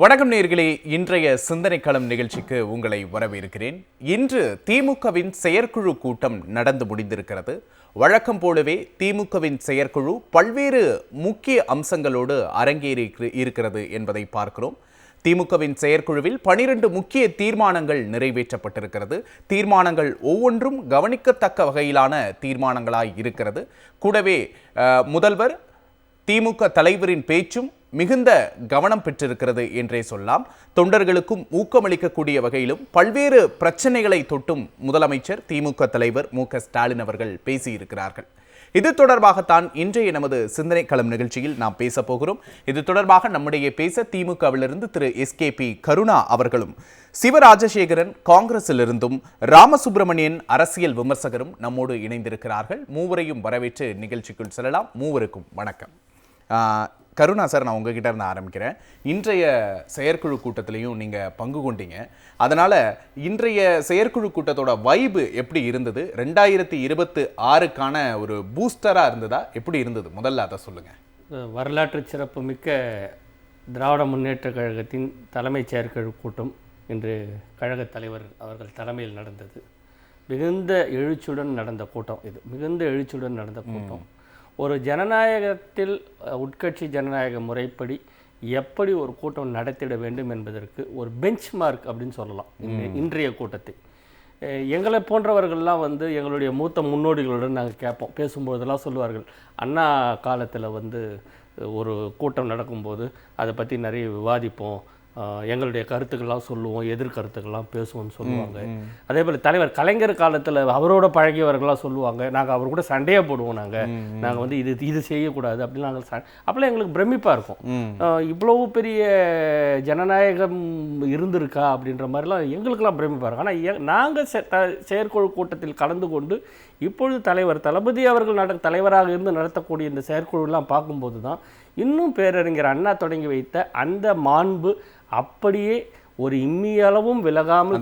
வணக்கம் நேயர்களே, இன்றைய சிந்தனை களம் நிகழ்ச்சிக்கு உங்களை வரவேற்கிறேன். இன்று திமுகவின் செயற்குழு கூட்டம் நடந்து முடிந்திருக்கிறது. வழக்கம் போலவே திமுகவின் செயற்குழு பல்வேறு முக்கிய அம்சங்களோடு அரங்கேறி இருக்கிறது என்பதை பார்க்கிறோம். திமுகவின் செயற்குழுவில் 12 முக்கிய தீர்மானங்கள் நிறைவேற்றப்பட்டிருக்கிறது. தீர்மானங்கள் ஒவ்வொன்றும் கவனிக்கத்தக்க வகையிலான தீர்மானங்களாய் இருக்கிறது. கூடவே முதல்வர் திமுக தலைவரின் பேச்சும் மிகுந்த கவனம் பெற்றிருக்கிறது என்றே சொல்லலாம். தொண்டர்களுக்கும் ஊக்கமளிக்கக்கூடிய வகையிலும் பல்வேறு பிரச்சனைகளை தொட்டும் முதலமைச்சர் திமுக தலைவர் மு.க.ஸ்டாலின் அவர்கள் பேசியிருக்கிறார்கள். இது தொடர்பாகத்தான் இன்றைய நமது சிந்தனை களம் நிகழ்ச்சியில் நாம் பேச போகிறோம். இது தொடர்பாக நம்முடைய பேச திமுகவிலிருந்து திரு எஸ்கேபி கருணா அவர்களும், சிவராஜசேகரன் காங்கிரசிலிருந்தும், ராமசுப்பிரமணியன் அரசியல் விமர்சகரும் நம்மோடு இணைந்திருக்கிறார்கள். மூவரையும் வரவேற்று நிகழ்ச்சிக்குள் செல்லலாம். மூவருக்கும் வணக்கம். கருணா சார், நான் உங்ககிட்ட இருந்து ஆரம்பிக்கிறேன். இன்றைய செயற்குழு கூட்டத்திலையும் நீங்கள் பங்கு கொண்டீங்க. அதனால் இன்றைய செயற்குழு கூட்டத்தோட வைபு எப்படி இருந்தது? 2026க்கான ஒரு பூஸ்டராக இருந்ததா? எப்படி இருந்தது? முதல்ல அதை சொல்லுங்கள். வரலாற்று சிறப்பு மிக்க திராவிட முன்னேற்ற கழகத்தின் தலைமைச் செயற்குழு கூட்டம் இன்று கழகத் தலைவர் அவர்கள் தலைமையில் நடந்தது. மிகுந்த எழுச்சியுடன் நடந்த கூட்டம் இது. மிகுந்த எழுச்சியுடன் நடந்த கூட்டம். ஒரு ஜனநாயகத்தில் உட்கட்சி ஜனநாயக முறைப்படி எப்படி ஒரு கூட்டம் நடத்திட வேண்டும் என்பதற்கு ஒரு பெஞ்ச் மார்க் அப்படின்னு சொல்லலாம் இன்றைய கூட்டத்தை. எங்களை போன்றவர்கள்லாம் எங்களுடைய மூத்த முன்னோடிகளுடன் நாங்கள் கேட்போம். பேசும்போதெல்லாம் சொல்லுவார்கள், அண்ணா காலத்தில் ஒரு கூட்டம் நடக்கும்போது அதை பற்றி நிறைய விவாதிப்போம், எங்களுடைய கருத்துக்கள்லாம் சொல்லுவோம், எதிர்கருத்துக்கள்லாம் பேசுவோம்னு சொல்லுவாங்க. அதே போல் தலைவர் கலைஞர் காலத்தில் அவரோட பழகியவர்கள்லாம் சொல்லுவாங்க, நாங்கள் அவர் கூட சண்டையே போடுவோம், நாங்கள் இது செய்யக்கூடாது அப்படின்னு நாங்கள் அப்போல்லாம் எங்களுக்கு பிரமிப்பாக இருக்கும். இவ்வளவு பெரிய ஜனநாயகம் இருந்திருக்கா அப்படின்ற மாதிரிலாம் எங்களுக்கெல்லாம் பிரமிப்பாக இருக்கும். ஆனால் நாங்கள் செயற்குழு கூட்டத்தில் கலந்து கொண்டு இப்பொழுது தலைவர் தளபதி அவர்கள் தலைவராக இருந்து நடத்தக்கூடிய இந்த செயற்குழுலாம் பார்க்கும்போது தான் இன்னும் பேரறிஞர் அண்ணா தொடங்கி வைத்த அந்த மாண்பு அப்படியே ஒரு இம்மியளவும் விலகாமல்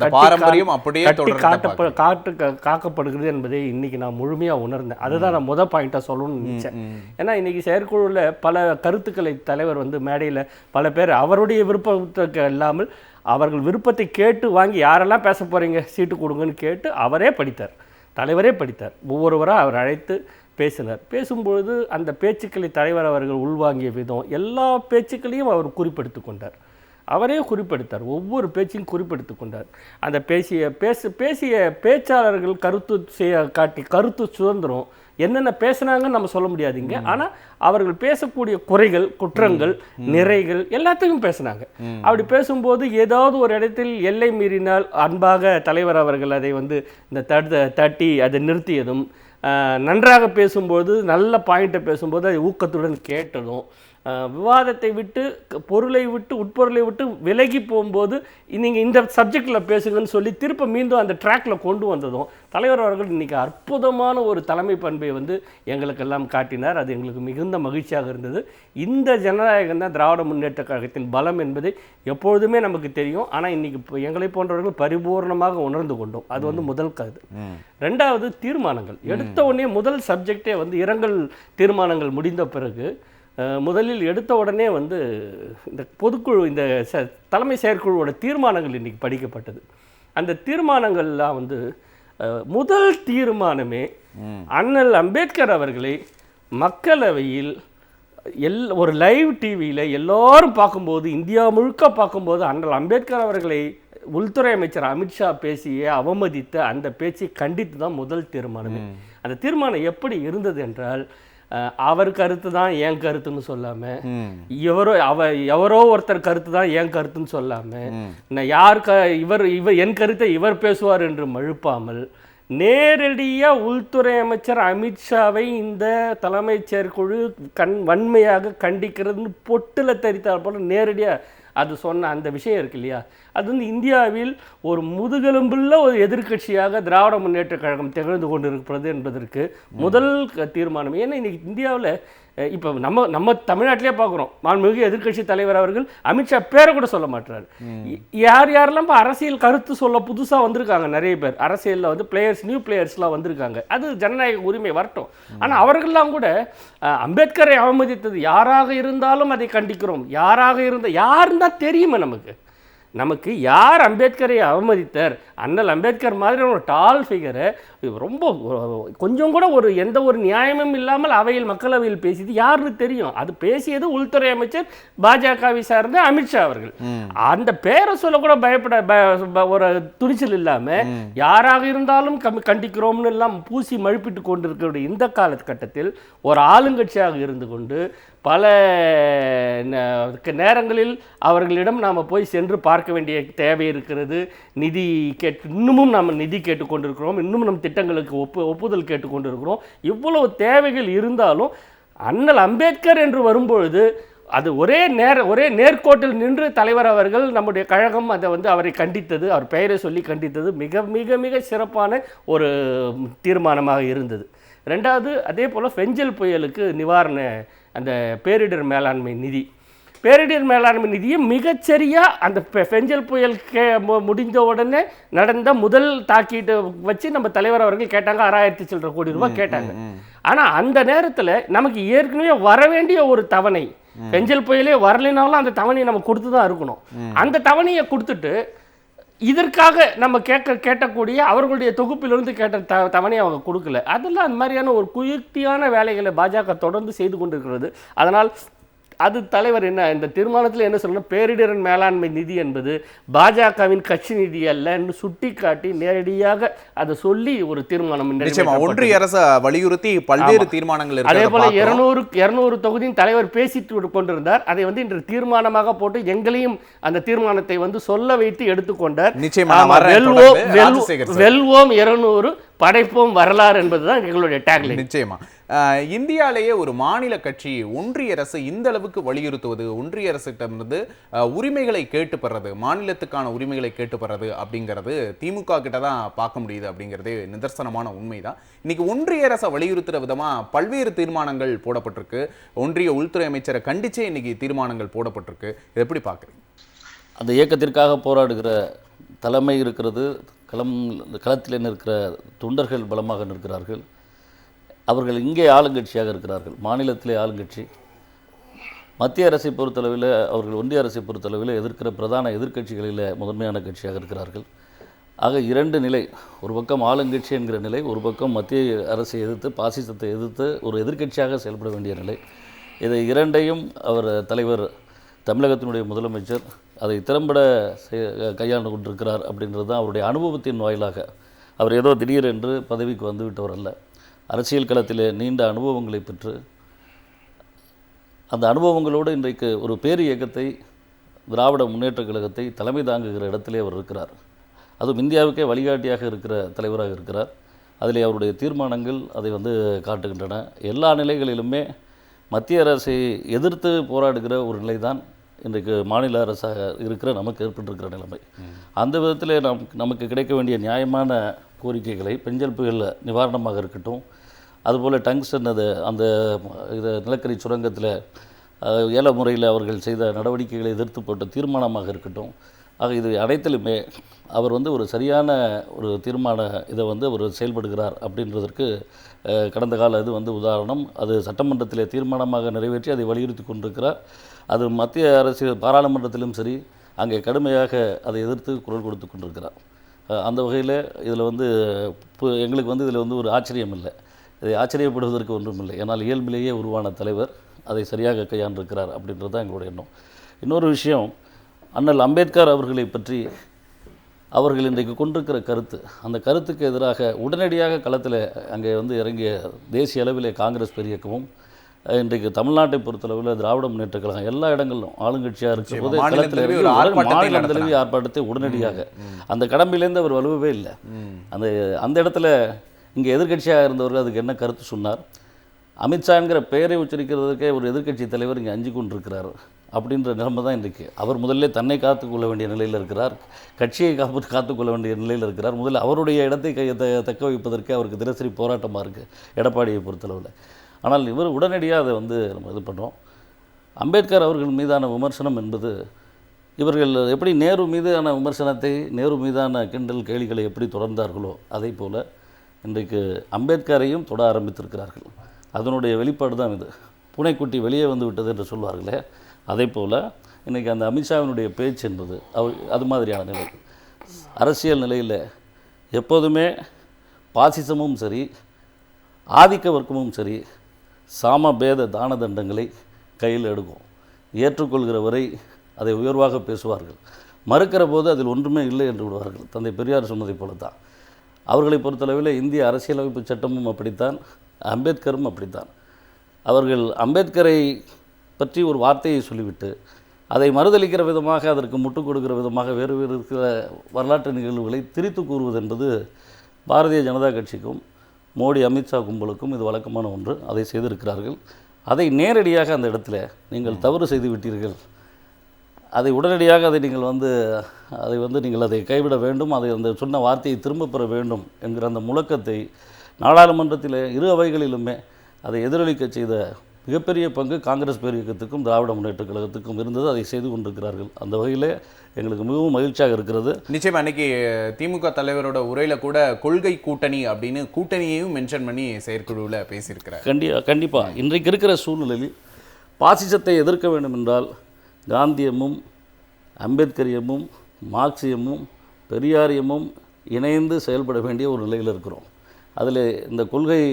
காக்கப்படுகிறது என்பதை இன்னைக்கு நான் முழுமையாக உணர்ந்தேன். அதுதான் நான் பாயிண்டாக சொல்லணும்னு நினைச்சேன். ஏன்னா இன்னைக்கு செயற்குழுவில் பல கருத்துக்களை தலைவர் மேடையில் பல பேர் அவருடைய விருப்பத்துக்கு இல்லாமல் அவர்கள் விருப்பத்தை கேட்டு வாங்கி யாரெல்லாம் பேச போகிறீங்க சீட்டு கொடுங்கன்னு கேட்டு அவரே படித்தார், தலைவரே படித்தார். ஒவ்வொருவராக அவர் அழைத்து பேசினார். பேசும்பொழுது அந்த பேச்சுக்களை தலைவர் அவர்கள் உள்வாங்கிய விதம், எல்லா பேச்சுக்களையும் அவர் குறிப்பெடுத்து கொண்டார். அவரே குறிப்பெடுத்தார், ஒவ்வொரு பேச்சையும் குறிப்பெடுத்து கொண்டார். அந்த பேசிய பேச்சாளர்கள் கருத்து சுதந்திரம் என்னென்ன பேசுனாங்கன்னு நம்ம சொல்ல முடியாதுங்க. ஆனால் அவர்கள் பேசக்கூடிய குறைகள், குற்றங்கள், நிறைகள் எல்லாத்தையும் பேசினாங்க. அப்படி பேசும்போது ஏதாவது ஒரு இடத்தில் எல்லை மீறினால் அன்பாக தலைவர் அவர்கள் அதை இந்த தட்டி அதை நிறுத்தியதும், நன்றாக பேசும்போது நல்ல பாயிண்ட்டை பேசும்போது அதை ஊக்கத்துடன் கேட்டதும், விவாதத்தை விட்டு பொருளை விட்டு உட்பொருளை விட்டு விலகி போகும்போது நீங்கள் இந்த சப்ஜெக்டில் பேசுங்கன்னு சொல்லி திருப்ப மீண்டும் அந்த ட்ராக்கில் கொண்டு வந்ததும் தலைவர் அவர்கள் இன்றைக்கி அற்புதமான ஒரு தலைமை பண்பை எங்களுக்கெல்லாம் காட்டினார். அது எங்களுக்கு மிகுந்த மகிழ்ச்சியாக இருந்தது. இந்த ஜனநாயகம் தான் திராவிட முன்னேற்ற கழகத்தின் பலம் என்பதை எப்பொழுதுமே நமக்கு தெரியும். ஆனால் இன்றைக்கி எங்களை போன்றவர்கள் பரிபூர்ணமாக உணர்ந்து கொண்டோம். அது முதல் கருத்து. ரெண்டாவது, தீர்மானங்கள் எடுத்த உடனே முதல் சப்ஜெக்டே இரங்கல் தீர்மானங்கள் முடிந்த பிறகு முதலில் எடுத்த உடனே இந்த பொதுக்குழு, இந்த தலைமை செயற்குழுவோட தீர்மானங்கள் இன்றைக்கி படிக்கப்பட்டது. அந்த தீர்மானங்கள்லாம் முதல் தீர்மானமே அண்ணல் அம்பேத்கர் அவர்களை மக்களவையில் ஒரு லைவ் டிவியில் எல்லாரும் பார்க்கும்போது, இந்தியா முழுக்க பார்க்கும்போது அண்ணல் அம்பேத்கர் அவர்களை உள்துறை அமைச்சர் அமித்ஷா பேசிய அவமதித்த அந்த பேச்சை கண்டித்து தான் முதல் தீர்மானமே. அந்த தீர்மானம் எப்படி இருந்தது என்றால், அவர் கருத்து தான் என் கருத்துன்னு சொல்லாமல், எவரோ ஒருத்தர் கருத்து தான் என் கருத்துன்னு சொல்லாமல், இவர் என் கருத்தை இவர் பேசுவார் என்று மழுப்பாமல், நேரடியாக உள்துறை அமைச்சர் அமித்ஷாவை இந்த தலைமைச் செயற்குழு வன்மையாக கண்டிக்கிறதுன்னு பொட்டில் தரித்தால் போல நேரடியாக அது சொன்ன அந்த விஷயம் இருக்கு இல்லையா, அது வந்து இந்தியாவில் ஒரு முதுகெலும்புள்ள ஒரு எதிர்க்கட்சியாக திராவிட முன்னேற்றக் கழகம் திகழ்ந்து கொண்டிருக்கிறது என்பதற்கு முதல் தீர்மானம். ஏன்னா இன்னைக்கு இந்தியாவில் இப்போ நம்ம தமிழ்நாட்டிலே பார்க்குறோம், மாண்புமிகு எதிர்க்கட்சி தலைவர் அவர்கள் அமித்ஷா பேரை கூட சொல்ல மாட்டார். யாரெல்லாம் இப்போ அரசியல் கருத்து சொல்ல புதுசாக வந்திருக்காங்க, நிறைய பேர் அரசியலில் வந்து நியூ பிளேயர்ஸ்லாம் வந்திருக்காங்க. அது ஜனநாயக உரிமை வரட்டும். ஆனால் அவர்கள்லாம் கூட அம்பேத்கரை அவமதித்தது யாராக இருந்தாலும் அதை கண்டிக்கிறோம். யாருன்னு தான் தெரியுமா நமக்கு யார் அம்பேத்கரை அவமதித்தார்? அண்ணல் அம்பேத்கர் மாதிரி ஒரு டால் ஃபிகரை ரொம்ப கொஞ்சம் கூட எந்த ஒரு நியாயமும் இல்லாமல் அவையில் மக்களவையில் பேசியது யாருன்னு தெரியும். அது பேசியது உள்துறை அமைச்சர் பாஜகவை சார்ந்த அமித்ஷா அவர்கள். அந்த பேரை சொல்ல கூட பயப்பட ஒரு துணிச்சல் இல்லாமல் யாராக இருந்தாலும் கண்டிக்கிறோம்னு எல்லாம் பூசி மழுப்பிட்டு கொண்டிருக்கிற இந்த காலகட்டத்தில் ஒரு ஆளுங்கட்சியாக இருந்து கொண்டு பல நேரங்களில் அவர்களிடம் நாம் போய் சென்று பார்க்க வேண்டிய தேவை இருக்கிறது. இன்னமும் நாம் நிதி கேட்டுக்கொண்டிருக்கிறோம், இன்னும் நம் திட்டங்களுக்கு ஒப்புதல் கேட்டுக்கொண்டிருக்கிறோம். இவ்வளவு தேவைகள் இருந்தாலும் அண்ணல் அம்பேத்கர் என்று வரும்பொழுது அது ஒரே நேர்கோட்டில் நின்று தலைவர் அவர்கள் நம்முடைய கழகம் அதை வந்து அவரை கண்டித்தது, அவர் பெயரை சொல்லி கண்டித்தது மிக மிக மிக சிறப்பான ஒரு தீர்மானமாக இருந்தது. ரெண்டாவது, அதே போல் பெஞ்சல் புயலுக்கு நிவாரண அந்த பேரிடர் மேலாண்மை நிதியை மிகச்சரியாக அந்த பெஞ்சல் புயல் முடிந்த உடனே நடந்த முதல் தாக்கீட்டு வச்சு நம்ம தலைவர் அவர்கள் கேட்டாங்க, 6000 சில்லற கோடி ரூபாய் கேட்டாங்க. ஆனால் அந்த நேரத்தில் நமக்கு ஏற்கனவே வர வேண்டிய ஒரு தவணை, பெஞ்சல் புயலே வரலைனாலும் அந்த தவணையை நம்ம கொடுத்து தான் இருக்கணும். அந்த தவணையை கொடுத்துட்டு இதற்காக நம்ம கேட்டக்கூடிய அவர்களுடைய தொகுப்பிலிருந்து கேட்ட தவணையை அவங்க கொடுக்கல. அதெல்லாம் அந்த மாதிரியான ஒரு குயுக்தியான வேலைகளை பாஜக தொடர்ந்து செய்து கொண்டிருக்கிறது. அதனால் அது தலைவர் இந்த தீர்மானத்தில் என்ன சொல்லணும், பேரிடர் மேலாண்மை நிதி என்பது பாஜகவின் கட்சி நிதி அல்ல என்று சுட்டி காட்டி நேரடியாக அதை சொல்லி ஒரு தீர்மானம் ஒன்றிய அரசு வலியுறுத்தி பல்வேறு தீர்மானங்கள். அதே போல 200 தொகுதியின் தலைவர் பேசிட்டு கொண்டிருந்தார். அதை வந்து இன்று தீர்மானமாக போட்டு எங்களையும் அந்த தீர்மானத்தை வந்து சொல்ல வைத்து எடுத்துக்கொண்டார். வெல்வோம் 200 படைப்போம் வரலாறு என்பதுதான் எங்களுடைய டேக்லைன். நிச்சயமா இந்தியாலேயே ஒரு மாநில கட்சி ஒன்றிய அரசு இந்த அளவுக்கு வலியுறுத்துவது, ஒன்றிய அரசிடமிருந்து உரிமைகளை கேட்டு பெறது, மாநிலத்துக்கான உரிமைகளை கேட்டு பெறது அப்படிங்கிறது திமுக கிட்ட தான் பார்க்க முடியுது அப்படிங்கிறதே நிதர்சனமான உண்மைதான். இன்னைக்கு ஒன்றிய அரசை வலியுறுத்துற விதமா பல்வேறு தீர்மானங்கள் போடப்பட்டிருக்கு. ஒன்றிய உள்துறை அமைச்சரை கண்டிச்சே இன்னைக்கு தீர்மானங்கள் போடப்பட்டிருக்கு. எப்படி பார்க்குறீங்க? அந்த இயக்கத்திற்காக போராடுகிற தலைமை இருக்கிறது, களத்தில் நிற்கிற தொண்டர்கள் பலமாக நிற்கிறார்கள். அவர்கள் இங்கே ஆளுங்கட்சியாக இருக்கிறார்கள், மாநிலத்திலே ஆளுங்கட்சி. மத்திய அரசை பொறுத்தளவில் அவர்கள் ஒன்றிய அரசை பொறுத்தளவில் எதிர்க்கிற பிரதான எதிர்க்கட்சிகளில் முதன்மையான கட்சியாக இருக்கிறார்கள். ஆக இரண்டு நிலை, ஒரு பக்கம் ஆளுங்கட்சி என்கிற நிலை, ஒரு பக்கம் மத்திய அரசை எதிர்த்து பாசிசத்தை எதிர்த்து ஒரு எதிர்க்கட்சியாக செயல்பட வேண்டிய நிலை. இதை இரண்டையும் அவர் தலைவர் தமிழகத்தினுடைய முதலமைச்சர் அதை திறம்பட கையாண்டு கொண்டிருக்கிறார் அப்படின்றது தான் அவருடைய அனுபவத்தின் வாயிலாக. அவர் ஏதோ திடீரென்று பதவிக்கு வந்துவிட்டவர் அல்ல. அரசியல் களத்தில் நீண்ட அனுபவங்களை பெற்று அந்த அனுபவங்களோடு இன்றைக்கு ஒரு பேர் இயக்கத்தை, திராவிட முன்னேற்றக் கழகத்தை தலைமை தாங்குகிற இடத்திலே அவர் இருக்கிறார். அதுவும் இந்தியாவுக்கே வழிகாட்டியாக இருக்கிற தலைவராக இருக்கிறார். அதிலே அவருடைய தீர்மானங்கள் அதை வந்து காட்டுகின்றன. எல்லா நிலைகளிலுமே மத்திய அரசை எதிர்த்து போராடுகிற ஒரு நிலைதான் இன்றைக்கு மாநில அரசாக இருக்கிற நமக்கு ஏற்பட்டிருக்கிற நிலைமை. அந்த விதத்தில் நமக்கு கிடைக்க வேண்டிய நியாயமான கோரிக்கைகளை, பெஞ்சல் புயல் நிவாரணமாக இருக்கட்டும், அதுபோல் டங்ஸ்டன் அந்த நிலக்கரி சுரங்கத்தில் ஏல முறையில் அவர்கள் செய்த நடவடிக்கைகளை எதிர்த்து போட்ட தீர்மானமாக இருக்கட்டும், ஆக இது அனைத்திலுமே அவர் வந்து ஒரு சரியான ஒரு தீர்மான இதை வந்து அவர் செயல்படுகிறார் அப்படின்றதற்கு கடந்த கால இது வந்து உதாரணம். அது சட்டமன்றத்தில் தீர்மானமாக நிறைவேற்றி அதை வலியுறுத்தி கொண்டிருக்கிறார். அது மத்திய அரசு பாராளுமன்றத்திலும் சரி, அங்கே கடுமையாக அதை எதிர்த்து குரல் கொடுத்து கொண்டிருக்கிறார். அந்த வகையில் இதில் வந்து எங்களுக்கு வந்து இதில் வந்து ஒரு ஆச்சரியம் இல்லை, இதை ஆச்சரியப்படுவதற்கு ஒன்றும் இல்லை. ஏன்னால் இயல்பிலேயே உருவான தலைவர் அதை சரியாக கையாண்டிருக்கிறார் அப்படின்றது தான் எங்களுடைய எண்ணம். இன்னொரு விஷயம், அண்ணல் அம்பேத்கர் அவர்களை பற்றி அவர்கள் இன்றைக்கு கொண்டிருக்கிற கருத்து, அந்த கருத்துக்கு எதிராக உடனடியாக களத்தில் அங்கே வந்து இறங்கிய தேசிய அளவிலே காங்கிரஸ் பெரியக்கமும், இன்றைக்கு தமிழ்நாட்டை பொறுத்தளவில் திராவிட முன்னேற்ற கழகம் எல்லா இடங்களிலும் ஆளுங்கட்சியாக இருக்கிற போது களத்தில் மாநிலம் தழுவிய ஆர்ப்பாட்டத்தை உடனடியாக, அந்த கடமையிலேருந்து அவர் வலுவவே இல்லை. அந்த இடத்துல இங்கே எதிர்க்கட்சியாக இருந்தவர்கள் அதுக்கு என்ன கருத்து சொன்னார்? அமித்ஷாங்கிற பெயரை உச்சரிக்கிறதுக்கே ஒரு எதிர்க்கட்சி தலைவர் இங்கே அஞ்சு கொண்டிருக்கிறார். அப்படின்ற நிலைமை தான் இன்றைக்கு. அவர் முதல்ல தன்னை காத்துக்கொள்ள வேண்டிய நிலையில் இருக்கிறார், கட்சியை காத்துக்கொள்ள வேண்டிய நிலையில் இருக்கிறார். முதல்ல அவருடைய இடத்தை தக்க வைப்பதற்கு அவருக்கு தினசரி போராட்டமாக இருக்குது எடப்பாடியை பொறுத்தளவில். ஆனால் இவர் உடனடியாக அதை நம்ம இது பண்ணுறோம். அம்பேத்கர் அவர்கள் மீதான விமர்சனம் என்பது இவர்கள் எப்படி நேரு மீதான விமர்சனத்தை, நேரு மீதான கிண்டல் கேலிகளை எப்படி தொடர்ந்தார்களோ அதே போல் இன்றைக்கு அம்பேத்கரையும் தொட ஆரம்பித்திருக்கிறார்கள். அதனுடைய வெளிப்பாடு தான் இது. பூனைக்குட்டி வெளியே வந்து விட்டது என்று சொல்வார்களே, அதே போல் இன்றைக்கி அந்த அமித்ஷாவினுடைய பேச்சு என்பது அது மாதிரியான நிலை. அரசியல் நிலையில் எப்போதுமே பாசிசமும் சரி, ஆதிக்க வர்க்கமும் சரி, சாமபேத தான தண்டங்களை கையில் எடுக்கும். ஏற்றுக்கொள்கிற வரை அதை உயர்வாக பேசுவார்கள், மறுக்கிற போது அதில் ஒன்றுமே இல்லை என்று விடுவார்கள். தந்தை பெரியார் சொன்னதை போல தான் அவர்களை பொறுத்தளவில் இந்திய அரசியலமைப்பு சட்டமும் அப்படித்தான், அம்பேத்கரும் அப்படித்தான். அவர்கள் அம்பேத்கரை பற்றி ஒரு வார்த்தையை சொல்லிவிட்டு அதை மறுதளிக்கிற விதமாக, அதற்கு முட்டுக் கொடுக்கிற விதமாக வேறு வேறு இருக்கிற வரலாற்று நிகழ்வுகளை திரித்து கூறுவது என்பது பாரதிய ஜனதா கட்சிக்கும் மோடி அமித்ஷா கும்பலுக்கும் இது வழக்கமான ஒன்று. அதை செய்திருக்கிறார்கள். அதை நேரடியாக அந்த இடத்துல நீங்கள் தவறு செய்து விட்டீர்கள், அதை உடனடியாக அதை நீங்கள் நீங்கள் அதை கைவிட வேண்டும், அதை அந்த சொன்ன வார்த்தையை திரும்ப பெற வேண்டும் என்கிற அந்த முழக்கத்தை நாடாளுமன்றத்தில் இரு அவைகளிலுமே அதை எதிரொலிக்க செய்த மிகப்பெரிய பங்கு காங்கிரஸ் பேரியக்கத்துக்கும் திராவிட முன்னேற்றக் கழகத்துக்கும் இருந்தது. அதை செய்து கொண்டிருக்கிறார்கள். அந்த வகையில் எங்களுக்கு மிகவும் மகிழ்ச்சியாக இருக்கிறது. நிச்சயமா அன்னைக்கு திமுக தலைவரோட உரையில் கூட கொள்கை கூட்டணி அப்படின்னு கூட்டணியையும் மென்ஷன் பண்ணி செயற்குழுவில் பேசியிருக்கிறார். கண்டிப்பாக இன்றைக்கு இருக்கிற சூழ்நிலையில் பாசிசத்தை எதிர்க்க வேண்டும் என்றால் காந்தியமும் அம்பேத்கரியமும் மார்க்சியமும் பெரியாரியமும் இணைந்து செயல்பட வேண்டிய ஒரு நிலையில் இருக்கிறோம். அதில் இந்த கொள்கை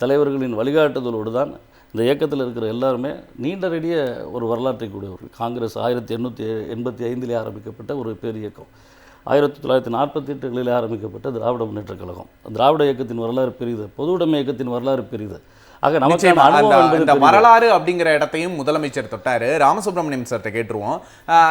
தலைவர்களின் வழிகாட்டுதலோடு தான் இந்த இயக்கத்தில் இருக்கிற எல்லாருமே நீண்ட நெடிய ஒரு வரலாற்றை கூடியவர்கள். காங்கிரஸ் 1885 ஆரம்பிக்கப்பட்ட ஒரு பேர் இயக்கம், 1948 ஆரம்பிக்கப்பட்ட திராவிட முன்னேற்றக் கழகம். திராவிட இயக்கத்தின் வரலாறு பெரியது, பொதுவுடைமை இயக்கத்தின் வரலாறு பெரியது. ஆக நமக்கு வரலாறு அப்படிங்கிற இடத்தையும் முதலமைச்சர் தொட்டாரு. ராமசுப்ரமணியம் சார்கிட்ட கேட்டுருவோம்.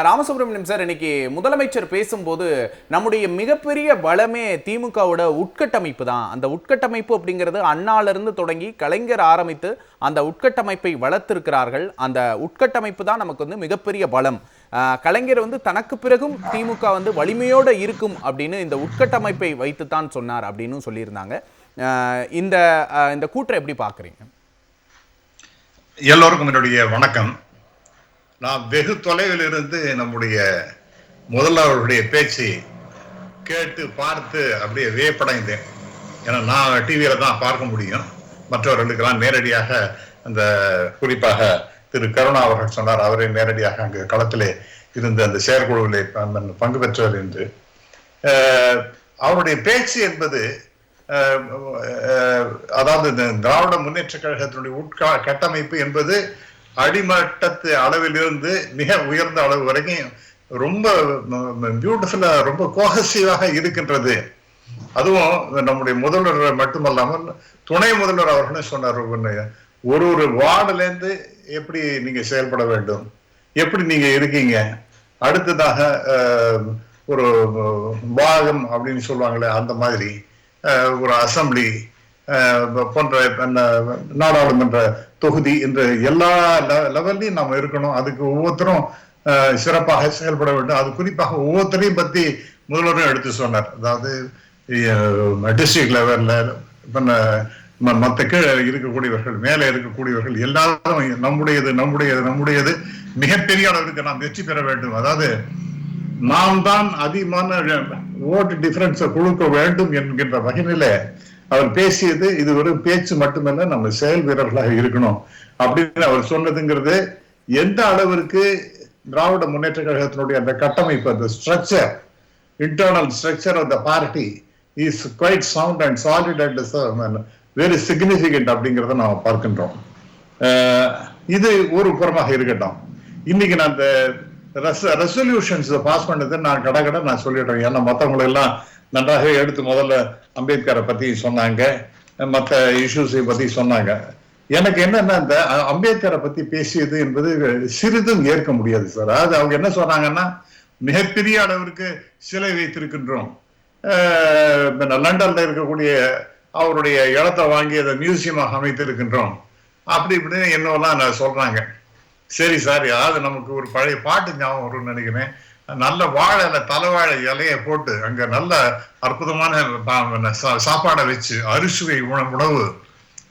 ராமசுப்ரமணியம் சார், இன்னைக்கு முதலமைச்சர் பேசும்போது நம்முடைய மிகப்பெரிய பலமே திமுகவோட உட்கட்டமைப்பு தான். அந்த உட்கட்டமைப்பு அப்படிங்கிறது அண்ணாலிருந்து தொடங்கி கலைஞர் ஆரம்பித்து அந்த உட்கட்டமைப்பை வளர்த்திருக்கிறார்கள். அந்த உட்கட்டமைப்பு தான் நமக்கு மிகப்பெரிய பலம். கலைஞர் தனக்கு பிறகும் திமுக வலிமையோடு இருக்கும் அப்படின்னு இந்த உட்கட்டமைப்பை வைத்துத்தான் சொன்னார் அப்படின்னு சொல்லியிருந்தாங்க. இந்த கூற்றை எப்படி பார்க்குறீங்க? எல்லோருக்கும் என்னுடைய வணக்கம். நான் வெகு தொலைவில் இருந்து நம்முடைய முதல்வருடைய பேச்சு கேட்டு பார்த்து அப்படியே வியப்படைந்தேன். ஏன்னா நான் டிவியில தான் பார்க்க முடியும், மற்றவர்களுக்கெல்லாம் நேரடியாக அந்த குறிப்பாக திரு கருணா அவர்கள் சொன்னார், அவரை நேரடியாக அங்கு களத்திலே இருந்து அந்த செயற்குழுவிலே பங்கு பெற்றவர் என்று. அவருடைய பேச்சு என்பது அதாவது இந்த திராவிட முன்னேற்ற கழகத்தினுடைய கட்டமைப்பு என்பது அடிமட்டத்து அளவிலிருந்து மிக உயர்ந்த அளவு வரைக்கும் ரொம்ப பியூட்டிஃபுல்லா, ரொம்ப கோஹசிவாக இருக்கின்றது. அதுவும் நம்முடைய முதல்வர் மட்டுமல்லாமல் துணை முதல்வர் அவர்களும் சொன்னார், ஒரு வார்டுல இருந்து எப்படி நீங்க செயல்பட வேண்டும், எப்படி நீங்க இருக்கீங்க, அடுத்ததாக ஒரு பாகம் அப்படின்னு சொல்லுவாங்களே அந்த மாதிரி ஒரு அசம்பிளி போன்ற நாடாளுமன்ற தொகுதி என்ற எல்லா லெவல்லையும் நாம இருக்கணும். அதுக்கு ஒவ்வொருத்தரும் சிறப்பாக செயல்பட வேண்டும். அது குறிப்பாக ஒவ்வொருத்தரையும் பத்தி முதல்வரும் எடுத்து சொன்னார். அதாவது டிஸ்ட்ரிக்ட் லெவல்ல மற்ற கீழே இருக்கக்கூடியவர்கள், மேலே இருக்கக்கூடியவர்கள் எல்லாரும் நம்முடையது நம்முடையது நம்முடையது மிகப்பெரிய அளவிற்கு நாம் வெற்றி பெற வேண்டும். அதாவது நாம் தான் அதிகமான ஓட்டு டிஃபரன்ஸை கொடுக்க வேண்டும் என்கின்ற வகையில அவர் பேசியது. இது ஒரு பேச்சு மட்டுமல்ல, நம்ம செயல் வீரர்களாக இருக்கணும் அப்படின்னு அவர் சொன்னதுங்கிறது எந்த அளவிற்கு திராவிட முன்னேற்ற கழகத்தினுடைய அந்த கட்டமைப்பு, அந்த structure, internal structure of the party is quite sound and solid and very significant அப்படிங்கிறத நாம் பார்க்கின்றோம். இது ஒரு புறமாக இருக்கட்டும். இன்னைக்கு நான் இந்த ரெசல்யூஷன்ஸ் பாஸ் பண்ணது நான் கடை நான் சொல்லிடுறேன். ஏன்னா மற்றவங்களை எல்லாம் நன்றாக எடுத்து முதல்ல அம்பேத்கரை பத்தி சொன்னாங்க, மற்ற இஷ்யூஸை பத்தி சொன்னாங்க. எனக்கு என்னன்னா இந்த அம்பேத்கரை பத்தி பேசியது என்பது சிறிதும் ஏற்க முடியாது சார். அதாவது அவங்க என்ன சொன்னாங்கன்னா, மிகப்பெரிய அளவிற்கு சிலை வைத்திருக்கின்றோம், லண்டன்ல இருக்கக்கூடிய அவருடைய இடத்தை வாங்கி அதை மியூசியமாக அமைத்திருக்கின்றோம், அப்படி இப்படின்னு என்னவெல்லாம் சொல்றாங்க. சரி சார், யாவது நமக்கு ஒரு பழைய பாட்டு ஞாபகம் வரும்னு நினைக்கிறேன். நல்ல வாழை இலை, தலைவாழை இலையை போட்டு அங்க நல்ல அற்புதமான சாப்பாடை வச்சு அறுசுவை உணவு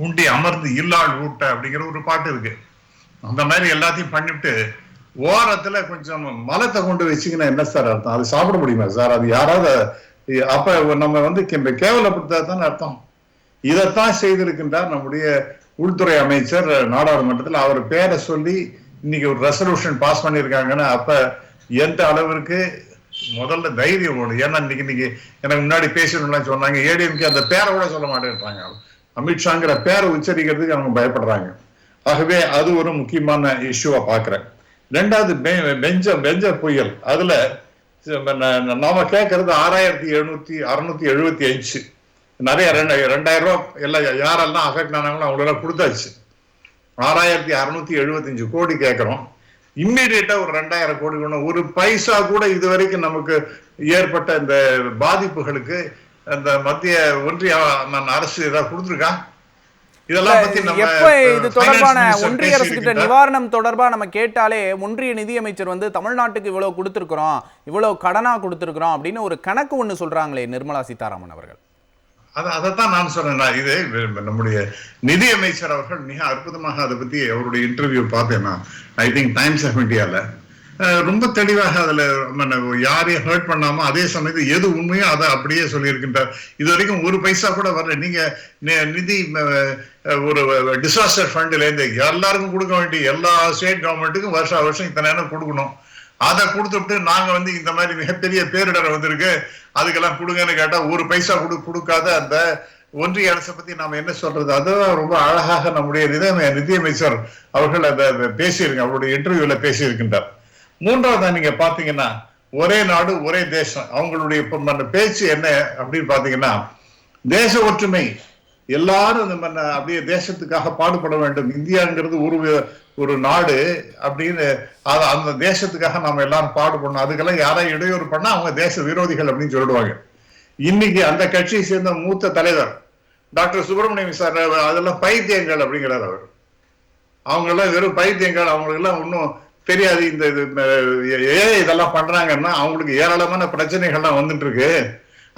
உண்டி அமர்ந்து இல்லாள் ஊட்ட அப்படிங்கிற ஒரு பாட்டு இருக்கு. அந்த மாதிரி எல்லாத்தையும் பண்ணிவிட்டு ஓரத்துல கொஞ்சம் மலத்தை கொண்டு வச்சிங்கன்னா என்ன சார் அர்த்தம்? அது சாப்பிட முடியுமா சார்? அது யாராவது அப்ப நம்ம வந்து கேவலப்படுத்தாதான் அர்த்தம். இதைத்தான் செய்திருக்கின்றார் நம்முடைய உள்துறை அமைச்சர் நாடாளுமன்றத்தில். அவர் பேரை சொல்லி இன்னைக்கு ஒரு ரெசல்யூஷன் பாஸ் பண்ணியிருக்காங்கன்னா அப்ப எந்த அளவிற்கு முதல்ல தைரியம் வேணும். ஏன்னா இன்னைக்கு எனக்கு முன்னாடி பேசணும்லாம் சொன்னாங்க, ஏடிஎம்கே அந்த பேரை கூட சொல்ல மாட்டேன்றாங்க. அமித்ஷாங்கிற பேரை உச்சரிக்கிறதுக்கு அவங்க பயப்படுறாங்க. ஆகவே அது ஒரு முக்கியமான இஷ்யூவா பாக்குறேன். ரெண்டாவது பெஞ்ச புயல். அதுல நாம கேட்கறது 6775 நிறைய 2000 ரூபாய் எல்லாம் யாரெல்லாம் அஃபெக்ட் ஆனாங்களோ அவங்களெல்லாம் கொடுத்தாச்சு. 6675 கோடி கேட்கிறோம். இம்மிடியேட்டா ஒரு 2000 கோடி வேணும். ஒரு பைசா கூட இதுவரைக்கும் நமக்கு ஏற்பட்ட இந்த பாதிப்புகளுக்கு அந்த மத்திய ஒன்றிய அரசு ஏதாவது கொடுத்துருக்கா? இதெல்லாம் பத்தி இது தொடர்பான ஒன்றிய அரசு கிட்ட நிவாரணம் தொடர்பா நம்ம கேட்டாலே ஒன்றிய நிதியமைச்சர் வந்து தமிழ்நாட்டுக்கு இவ்வளவு கொடுத்திருக்கிறோம், இவ்வளவு கடனா கொடுத்திருக்கிறோம் அப்படின்னு ஒரு கணக்கு ஒண்ணு சொல்றாங்களே நிர்மலா சீதாராமன் அவர்கள். அதைத்தான் நான் சொன்னேன். இது நம்முடைய நிதியமைச்சர் அவர்கள் மிக அற்புதமாக அதை பத்தி அவருடைய இன்டர்வியூ பார்த்தேன்னா ஐ திங்க் டைம்ஸ் ஆஃப் இந்தியால ரொம்ப தெளிவாக அதுல யாரையும் ஹர்ட் பண்ணாம அதே சமயத்தில் எது உண்மையோ அதை அப்படியே சொல்லியிருக்கின்றார். இது வரைக்கும் ஒரு பைசா கூட வரல. நீங்க நிதி ஒரு டிசாஸ்டர் ஃபண்ட்ல இருந்து எல்லாருக்கும் கொடுக்க வேண்டிய எல்லா ஸ்டேட் கவர்மெண்ட்டுக்கும் வருஷம் இத்தனை நேரம் கொடுக்கணும். அதை கொடுத்துட்டு நாங்க வந்து இந்த மாதிரி மிகப்பெரிய பேரிடர் வந்திருக்கு அதுக்கெல்லாம் கொடுங்கன்னு கேட்டா ஒரு பைசா கொடுக்காத அந்த ஒன்றிய அரசை பத்தி நாம என்ன சொல்றது? அதுதான் ரொம்ப அழகாக நம்முடைய நிதியமைச்சர் அவர்கள் அதை பேசியிருக்க அவருடைய இன்டர்வியூல பேசியிருக்கின்றார். மூன்றாவது நீங்க பாத்தீங்கன்னா ஒரே நாடு ஒரே தேசம். அவங்களுடைய பேச்சு என்ன அப்படின்னு பாத்தீங்கன்னா தேச ஒற்றுமை. எல்லாரும் அப்படியே தேசத்துக்காக பாடுபட வேண்டும். இந்தியாங்கிறது ஒரு நாடு அப்படின்னு அந்த தேசத்துக்காக நாம எல்லாரும் பாடுபடணும். அதுக்கெல்லாம் யாராவது இடையூறு பண்ணா அவங்க தேச விரோதிகள் அப்படின்னு சொல்லிடுவாங்க. இன்னைக்கு அந்த கட்சியை சேர்ந்த மூத்த தலைவர் டாக்டர் சுப்பிரமணியம் சார் அதெல்லாம் பைத்தியங்கள் அப்படிங்கிறார். அவர் அவங்க எல்லாம் வெறும் பைத்தியங்கள், அவங்களுக்கு எல்லாம் ஒன்றும் தெரியாது. இந்த இதெல்லாம் பண்றாங்கன்னா அவங்களுக்கு ஏராளமான பிரச்சனைகள்லாம் வந்துட்டு இருக்கு.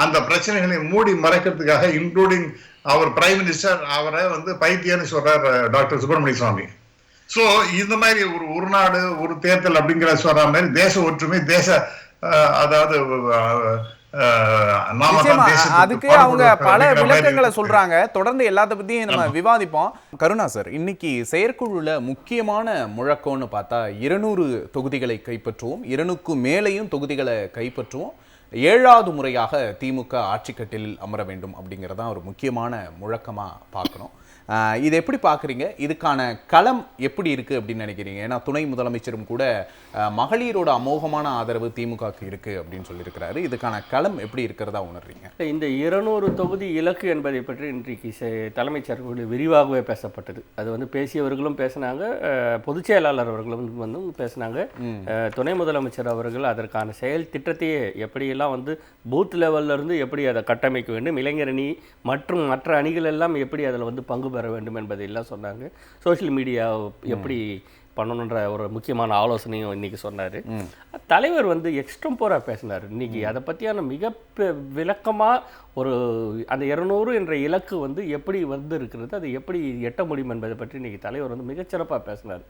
அந்த பிரச்சனைகளை மூடி மறைக்கிறதுக்காக இன்க்ளூடிங் அவர் பிரைம் மினிஸ்டர் அவரை வந்து பைத்தியன்னு சொல்றார் டாக்டர் சுப்பிரமணிய சுவாமி. சோ இந்த மாதிரி ஒரு நாடு ஒரு தேர்தல் அப்படிங்கிற சொல்ற மாதிரி தேச ஒற்றுமை அதாவது அதுக்கு அவங்க பல விளக்கங்களை சொல்றாங்க. தொடர்ந்து எல்லாத்த பத்தியும் நம்ம விவாதிப்போம். கருணா சார், இன்னைக்கு செயற்குழுல முக்கியமான முழக்கம்னு பார்த்தா 200 தொகுதிகளை கைப்பற்றுவோம், 200க்கும் மேலையும் தொகுதிகளை கைப்பற்றுவோம், 7வது முறையாக திமுக ஆட்சிக்கட்டில் அமர வேண்டும் அப்படிங்கிறதான் ஒரு முக்கியமான முழக்கமா பார்க்கணும். இது எப்படி பார்க்குறீங்க? இதுக்கான களம் எப்படி இருக்குது அப்படின்னு நினைக்கிறீங்க? ஏன்னா துணை முதலமைச்சரும் கூட மகளிரோட அமோகமான ஆதரவு திமுகவுக்கு இருக்குது அப்படின்னு சொல்லியிருக்கிறாரு. இதுக்கான களம் எப்படி இருக்கிறதா உணர்றீங்க? இந்த 200 தொகுதி இலக்கு என்பதை பற்றி இன்றைக்கு தலைமைச் செயற்குழு விரிவாகவே பேசப்பட்டது. அது வந்து பேசியவர்களும் பேசினாங்க, பொதுச் செயலாளர் அவர்களும் வந்து பேசினாங்க. துணை முதலமைச்சர் அவர்கள் அதற்கான செயல் திட்டத்தையே எப்படியெல்லாம் வந்து பூத் லெவல்ல இருந்து எப்படி அதை கட்டமைக்க வேண்டும், இளைஞர் அணி மற்றும் மற்ற அணிகள் எல்லாம் எப்படி அதில் வந்து பங்கு பெற வேண்டும் என்பதையெல்லாம் சொன்னாங்க. சோஷியல் மீடியா எப்படி பண்ணணுன்ற ஒரு முக்கியமான ஆலோசனையும் இன்னைக்கு சொன்னார். தலைவர் வந்து எக்ஸ்ட்ரம்போராக பேசினார் இன்னைக்கு. அதை பற்றியான மிக விளக்கமாக ஒரு அந்த 200 என்ற இலக்கு வந்து எப்படி வந்து இருக்கிறது, அது எப்படி எட்ட முடியும் என்பதை பற்றி இன்னைக்கு தலைவர் வந்து மிகச்சிறப்பாக பேசினார்.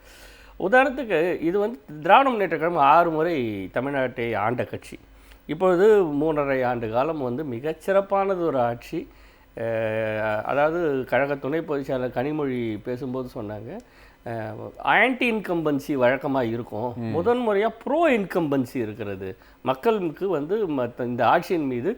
உதாரணத்துக்கு இது வந்து திராவிட முன்னேற்ற கழகம் 6 முறை தமிழ்நாட்டை ஆண்ட கட்சி. இப்பொழுது 3.5 ஆண்டு காலம் வந்து மிகச்சிறப்பானது ஒரு ஆட்சி. அதாவது கழக துணை பொதுச் செயலாளர் கனிமொழி பேசும்போது சொன்னாங்க, ஆன்டி இன்கம்பன்சி வழக்கமாக இருக்கும், முதன்முறையாக ப்ரோ இன்கம்பன்சி இருக்கிறது. மக்களுக்கு வந்து இந்த ஆட்சியின் மீது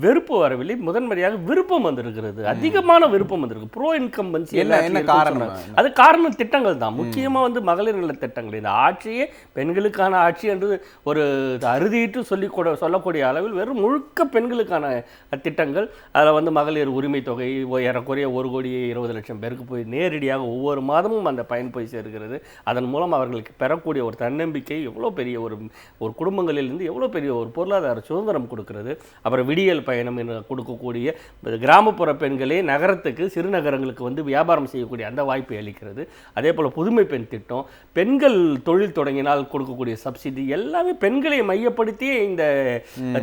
வெறுப்பு வரவில்லை, முதன்முறையாக விருப்பம் வந்திருக்கிறது, அதிகமான விருப்பம் வந்திருக்கு. ப்ரோ இன்கம்பன்சி என்ன காரணம்? அது காரணம் திட்டங்கள் தான். முக்கியமாக வந்து மகளிர் நல திட்டங்கள். இந்த ஆட்சியே பெண்களுக்கான ஆட்சி என்று ஒரு அறுதியிட்டு சொல்லக்கூடிய அளவில் வெறும் முழுக்க பெண்களுக்கான திட்டங்கள். அதில் வந்து மகளிர் உரிமை தொகை ஏறக்குறைய 1,20,00,000 பேருக்கு போய் நேரடியாக ஒவ்வொரு மாதமும் அந்த பயன் போய் சேர்கிறது. அதன் மூலம் அவர்களுக்கு பெறக்கூடிய ஒரு தன்னம்பிக்கை எவ்வளோ பெரிய ஒரு குடும்பங்களிலிருந்து எவ்வளோ பெரிய ஒரு பொருளாதார சுதந்திரம் கொடுக்கிறது. அப்புறம் விடியல் பயணம் என்று கொடுக்கக்கூடிய கிராமப்புற பெண்களே நகரத்துக்கு சிறுநகரங்களுக்கு வந்து வியாபாரம் செய்யக்கூடிய அந்த வாய்ப்பை அளிக்கிறது. அதே போல் புதுமை பெண் திட்டம், பெண்கள் தொழில் தொடங்கினால் கொடுக்கக்கூடிய சப்சிடி, எல்லாமே பெண்களை மையப்படுத்தியே இந்த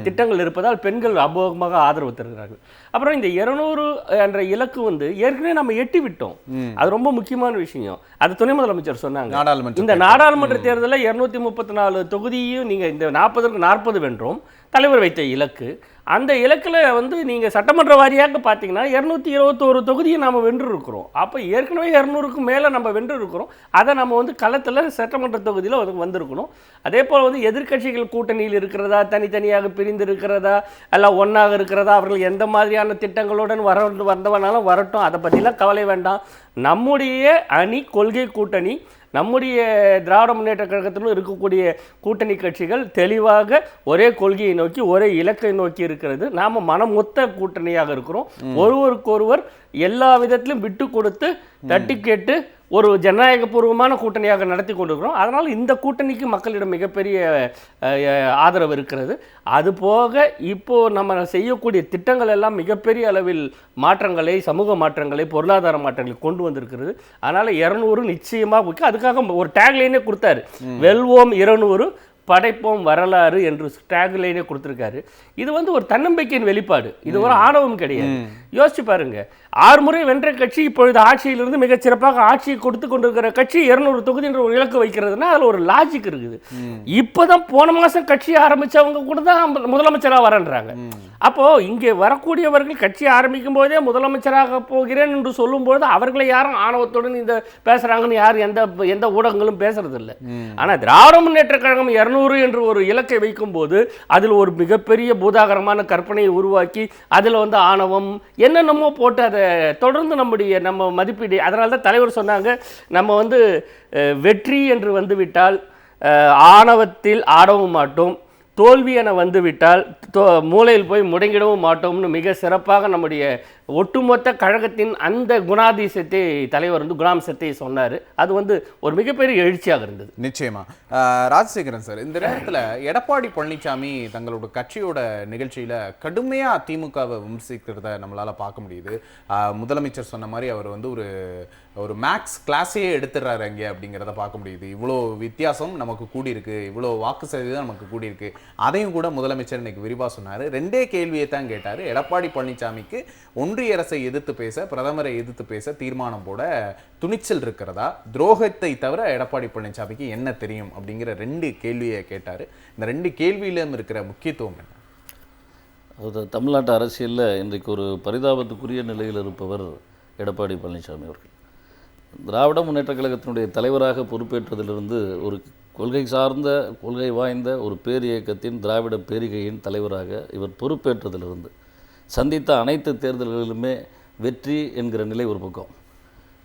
திட்டங்கள் இருப்பதால் பெண்கள் அபோகமாக ஆதரவு தருகிறார்கள். அப்புறம் இந்த 200 என்ற இலக்கு வந்து ஏற்கனவே நம்ம எட்டி விட்டோம். அது ரொம்ப முக்கியமான விஷயம். அது துணை முதலமைச்சர் சொன்னாங்க. இந்த நாடாளுமன்ற தேர்தலில் 234 தொகுதியும் நீங்க இந்த 40க்கு 40 வென்றோம் தலைவர் வைத்த இலக்கு. அந்த இலக்கில் வந்து நீங்கள் சட்டமன்ற வாரியாக பார்த்தீங்கன்னா 221 தொகுதியை நாம் வென்று இருக்கிறோம். அப்போ ஏற்கனவே 200க்கு மேலே நம்ம வென்று இருக்கிறோம். அதை நம்ம வந்து களத்தில் சட்டமன்ற தொகுதியில் வந்திருக்கணும். அதே போல் வந்து எதிர்க்கட்சிகள் கூட்டணியில் இருக்கிறதா, தனித்தனியாக பிரிந்து இருக்கிறதா, எல்லாம் ஒன்றாக இருக்கிறதா, அவர்கள் எந்த மாதிரியான திட்டங்களுடன் வந்தவனாலும் வரட்டும், அதை பற்றிலாம் கவலை வேண்டாம். நம்முடைய அணி கொள்கை கூட்டணி, நம்முடைய திராவிட முன்னேற்ற கழகத்திலும் இருக்கக்கூடிய கூட்டணி கட்சிகள் தெளிவாக ஒரே கொள்கையை நோக்கி ஒரே இலக்கை நோக்கி இருக்கிறது. நாம் மனமொத்த கூட்டணியாக இருக்கிறோம். ஒருவருக்கொருவர் எல்லா விதத்திலும் விட்டு கொடுத்து தட்டி கேட்டு ஒரு ஜனநாயகபூர்வமான கூட்டணியாக நடத்தி கொண்டிருக்கிறோம். அதனால் இந்த கூட்டணிக்கு மக்களிடம் மிகப்பெரிய ஆதரவு இருக்கிறது. அதுபோக இப்போது நம்ம செய்யக்கூடிய திட்டங்கள் எல்லாம் மிகப்பெரிய அளவில் மாற்றங்களை, சமூக மாற்றங்களை, பொருளாதார மாற்றங்களை கொண்டு வந்திருக்கிறது. அதனால் 200 நிச்சயமாக முக்கியம். அதுக்காக ஒரு டேக்லைனே கொடுத்தாரு, வெல்வோம் 200 படைப்போம் வரலாறு என்று டேக்லைனே கொடுத்துருக்காரு. இது வந்து ஒரு தன்னம்பிக்கையின் வெளிப்பாடு, இது ஒரு ஆணவம் கிடையாது. யோசிச்சு பாருங்க, 6 முறை வென்ற கட்சி இப்பொழுது ஆட்சியிலிருந்து மிகச் சிறப்பாக ஆட்சியை கொடுத்து கொண்டிருக்கிற கட்சி 200 தொகுதி என்ற ஒரு இலக்கு வைக்கிறதுனா அதில் ஒரு லாஜிக் இருக்குது. இப்போதான் போன மாதம் கட்சி ஆரம்பித்தவங்க கூட தான் முதலமைச்சராக வரன்றாங்க. அப்போது இங்கே வரக்கூடியவர்கள் கட்சி ஆரம்பிக்கும் போதே முதலமைச்சராக போகிறேன் என்று சொல்லும்போது அவர்களை யாரும் ஆணவத்துடன் இந்த பேசுகிறாங்கன்னு யாரும் எந்த ஊடகங்களும் பேசுறது இல்லை. ஆனால் திராவிட முன்னேற்ற கழகம் 200 என்று ஒரு இலக்கை வைக்கும்போது அதில் ஒரு மிகப்பெரிய பூதாகரமான கற்பனையை உருவாக்கி அதில் வந்து ஆணவம் என்னென்னமோ போட்டு அதை தொடர்ந்து நம்ம மதிப்பீடு. அதனால தான் தலைவர் சொன்னாங்க, நம்ம வந்து வெற்றி என்று வந்துவிட்டால் ஆணவத்தில் ஆடவும் மாட்டோம், தோல்வி என வந்துவிட்டால் மூலையில் போய் முடங்கிடவும் மாட்டோம்னு மிக சிறப்பாக நம்முடைய ஒட்டுமொத்த கழகத்தின் அந்த குணாதிசயத்தை தலைவர் வந்து குணாம்சத்தை சொன்னார். அது வந்து ஒரு மிகப்பெரிய எழுச்சியாக இருந்தது. நிச்சயமா. ராஜசேகரன் சார், இந்த நேரத்தில் எடப்பாடி பழனிசாமி தங்களோட கட்சியோட நிகழ்ச்சியில் கடுமையாக திமுகவை விமர்சிக்கிறத நம்மளால் பார்க்க முடியுது. முதலமைச்சர் சொன்ன மாதிரி அவர் வந்து ஒரு மேக்ஸ் கிளாஸையே எடுத்துடுறாரு அங்கே அப்படிங்கிறத பார்க்க முடியுது. இவ்வளோ வித்தியாசம் நமக்கு கூடியிருக்கு, இவ்வளோ வாக்கு சதவீதம் நமக்கு கூடியிருக்கு, அதையும் கூட முதலமைச்சர் இன்னைக்கு விரிவாக சொன்னார். 2 கேள்வியை தான் கேட்டார். எடப்பாடி பழனிசாமிக்கு ஒன்றிய அரசை எதிர்த்து பேச, பிரதமரை எதிர்த்து பேச தீர்மானம் போட துணிச்சல் இருக்கிறதா, துரோகத்தை தவிர எடப்பாடி பழனிசாமிக்கு என்ன தெரியும் அப்படிங்கிற 2 கேள்வியை கேட்டார். இந்த 2 கேள்வியிலும் இருக்கிற முக்கியத்துவம் என்ன? அது தமிழ்நாட்டு அரசியலில் இன்றைக்கு ஒரு பரிதாபத்துக்குரிய நிலையில் இருப்பவர் எடப்பாடி பழனிசாமி அவர்கள். திராவிட முன்னேற்ற கழகத்தினுடைய தலைவராக பொறுப்பேற்றதிலிருந்து ஒரு கொள்கை சார்ந்த, கொள்கை வாய்ந்த ஒரு பேர் இயக்கத்தின், திராவிட பேரிகையின் தலைவராக இவர் பொறுப்பேற்றதிலிருந்து சந்தித்த அனைத்து தேர்தல்களிலுமே வெற்றி என்கிற நிலை ஒரு பக்கம்,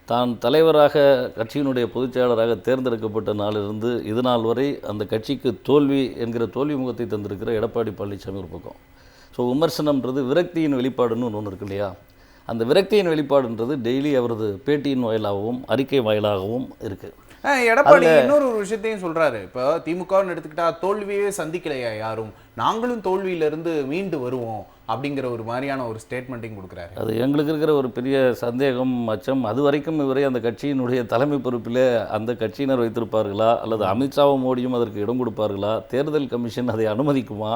தான் தலைவராக கட்சியினுடைய பொதுச்செயலாளராக தேர்ந்தெடுக்கப்பட்ட நாளிலிருந்து இது நாள் வரை அந்த கட்சிக்கு தோல்வி என்கிற தோல்வி முகத்தை தந்திருக்கிற எடப்பாடி பழனிசாமி ஒரு பக்கம். ஸோ விமர்சனம்ன்றது விரக்தியின் வெளிப்பாடுன்னு ஒன்று இருக்கு இல்லையா? அந்த விரக்தியின் வெளிப்பாடுன்றது டெய்லி அவரது பேட்டியின் வாயிலாகவும் அறிக்கை வாயிலாகவும் இருக்குது. எடப்பாடி இன்னொரு விஷயத்தையும் சொல்றாரு. இப்போ திமுகன்னு எடுத்துக்கிட்டா தோல்வியே சந்திக்கலையா யாரும், நாங்களும் தோல்வியிலிருந்து மீண்டு வருவோம் அப்படிங்கிற ஒரு மாதிரியான ஒரு ஸ்டேட்மெண்ட்டையும் கொடுக்குறாரு. அது எங்களுக்கு இருக்கிற ஒரு பெரிய சந்தேகம், அச்சம். அது வரைக்கும் இவரை அந்த கட்சியினுடைய தலைமை பொறுப்பில் அந்த கட்சியினர் வைத்திருப்பார்களா, அல்லது அமித்ஷாவும் மோடியும் அதற்கு இடம் கொடுப்பார்களா, தேர்தல் கமிஷன் அதை அனுமதிக்குமா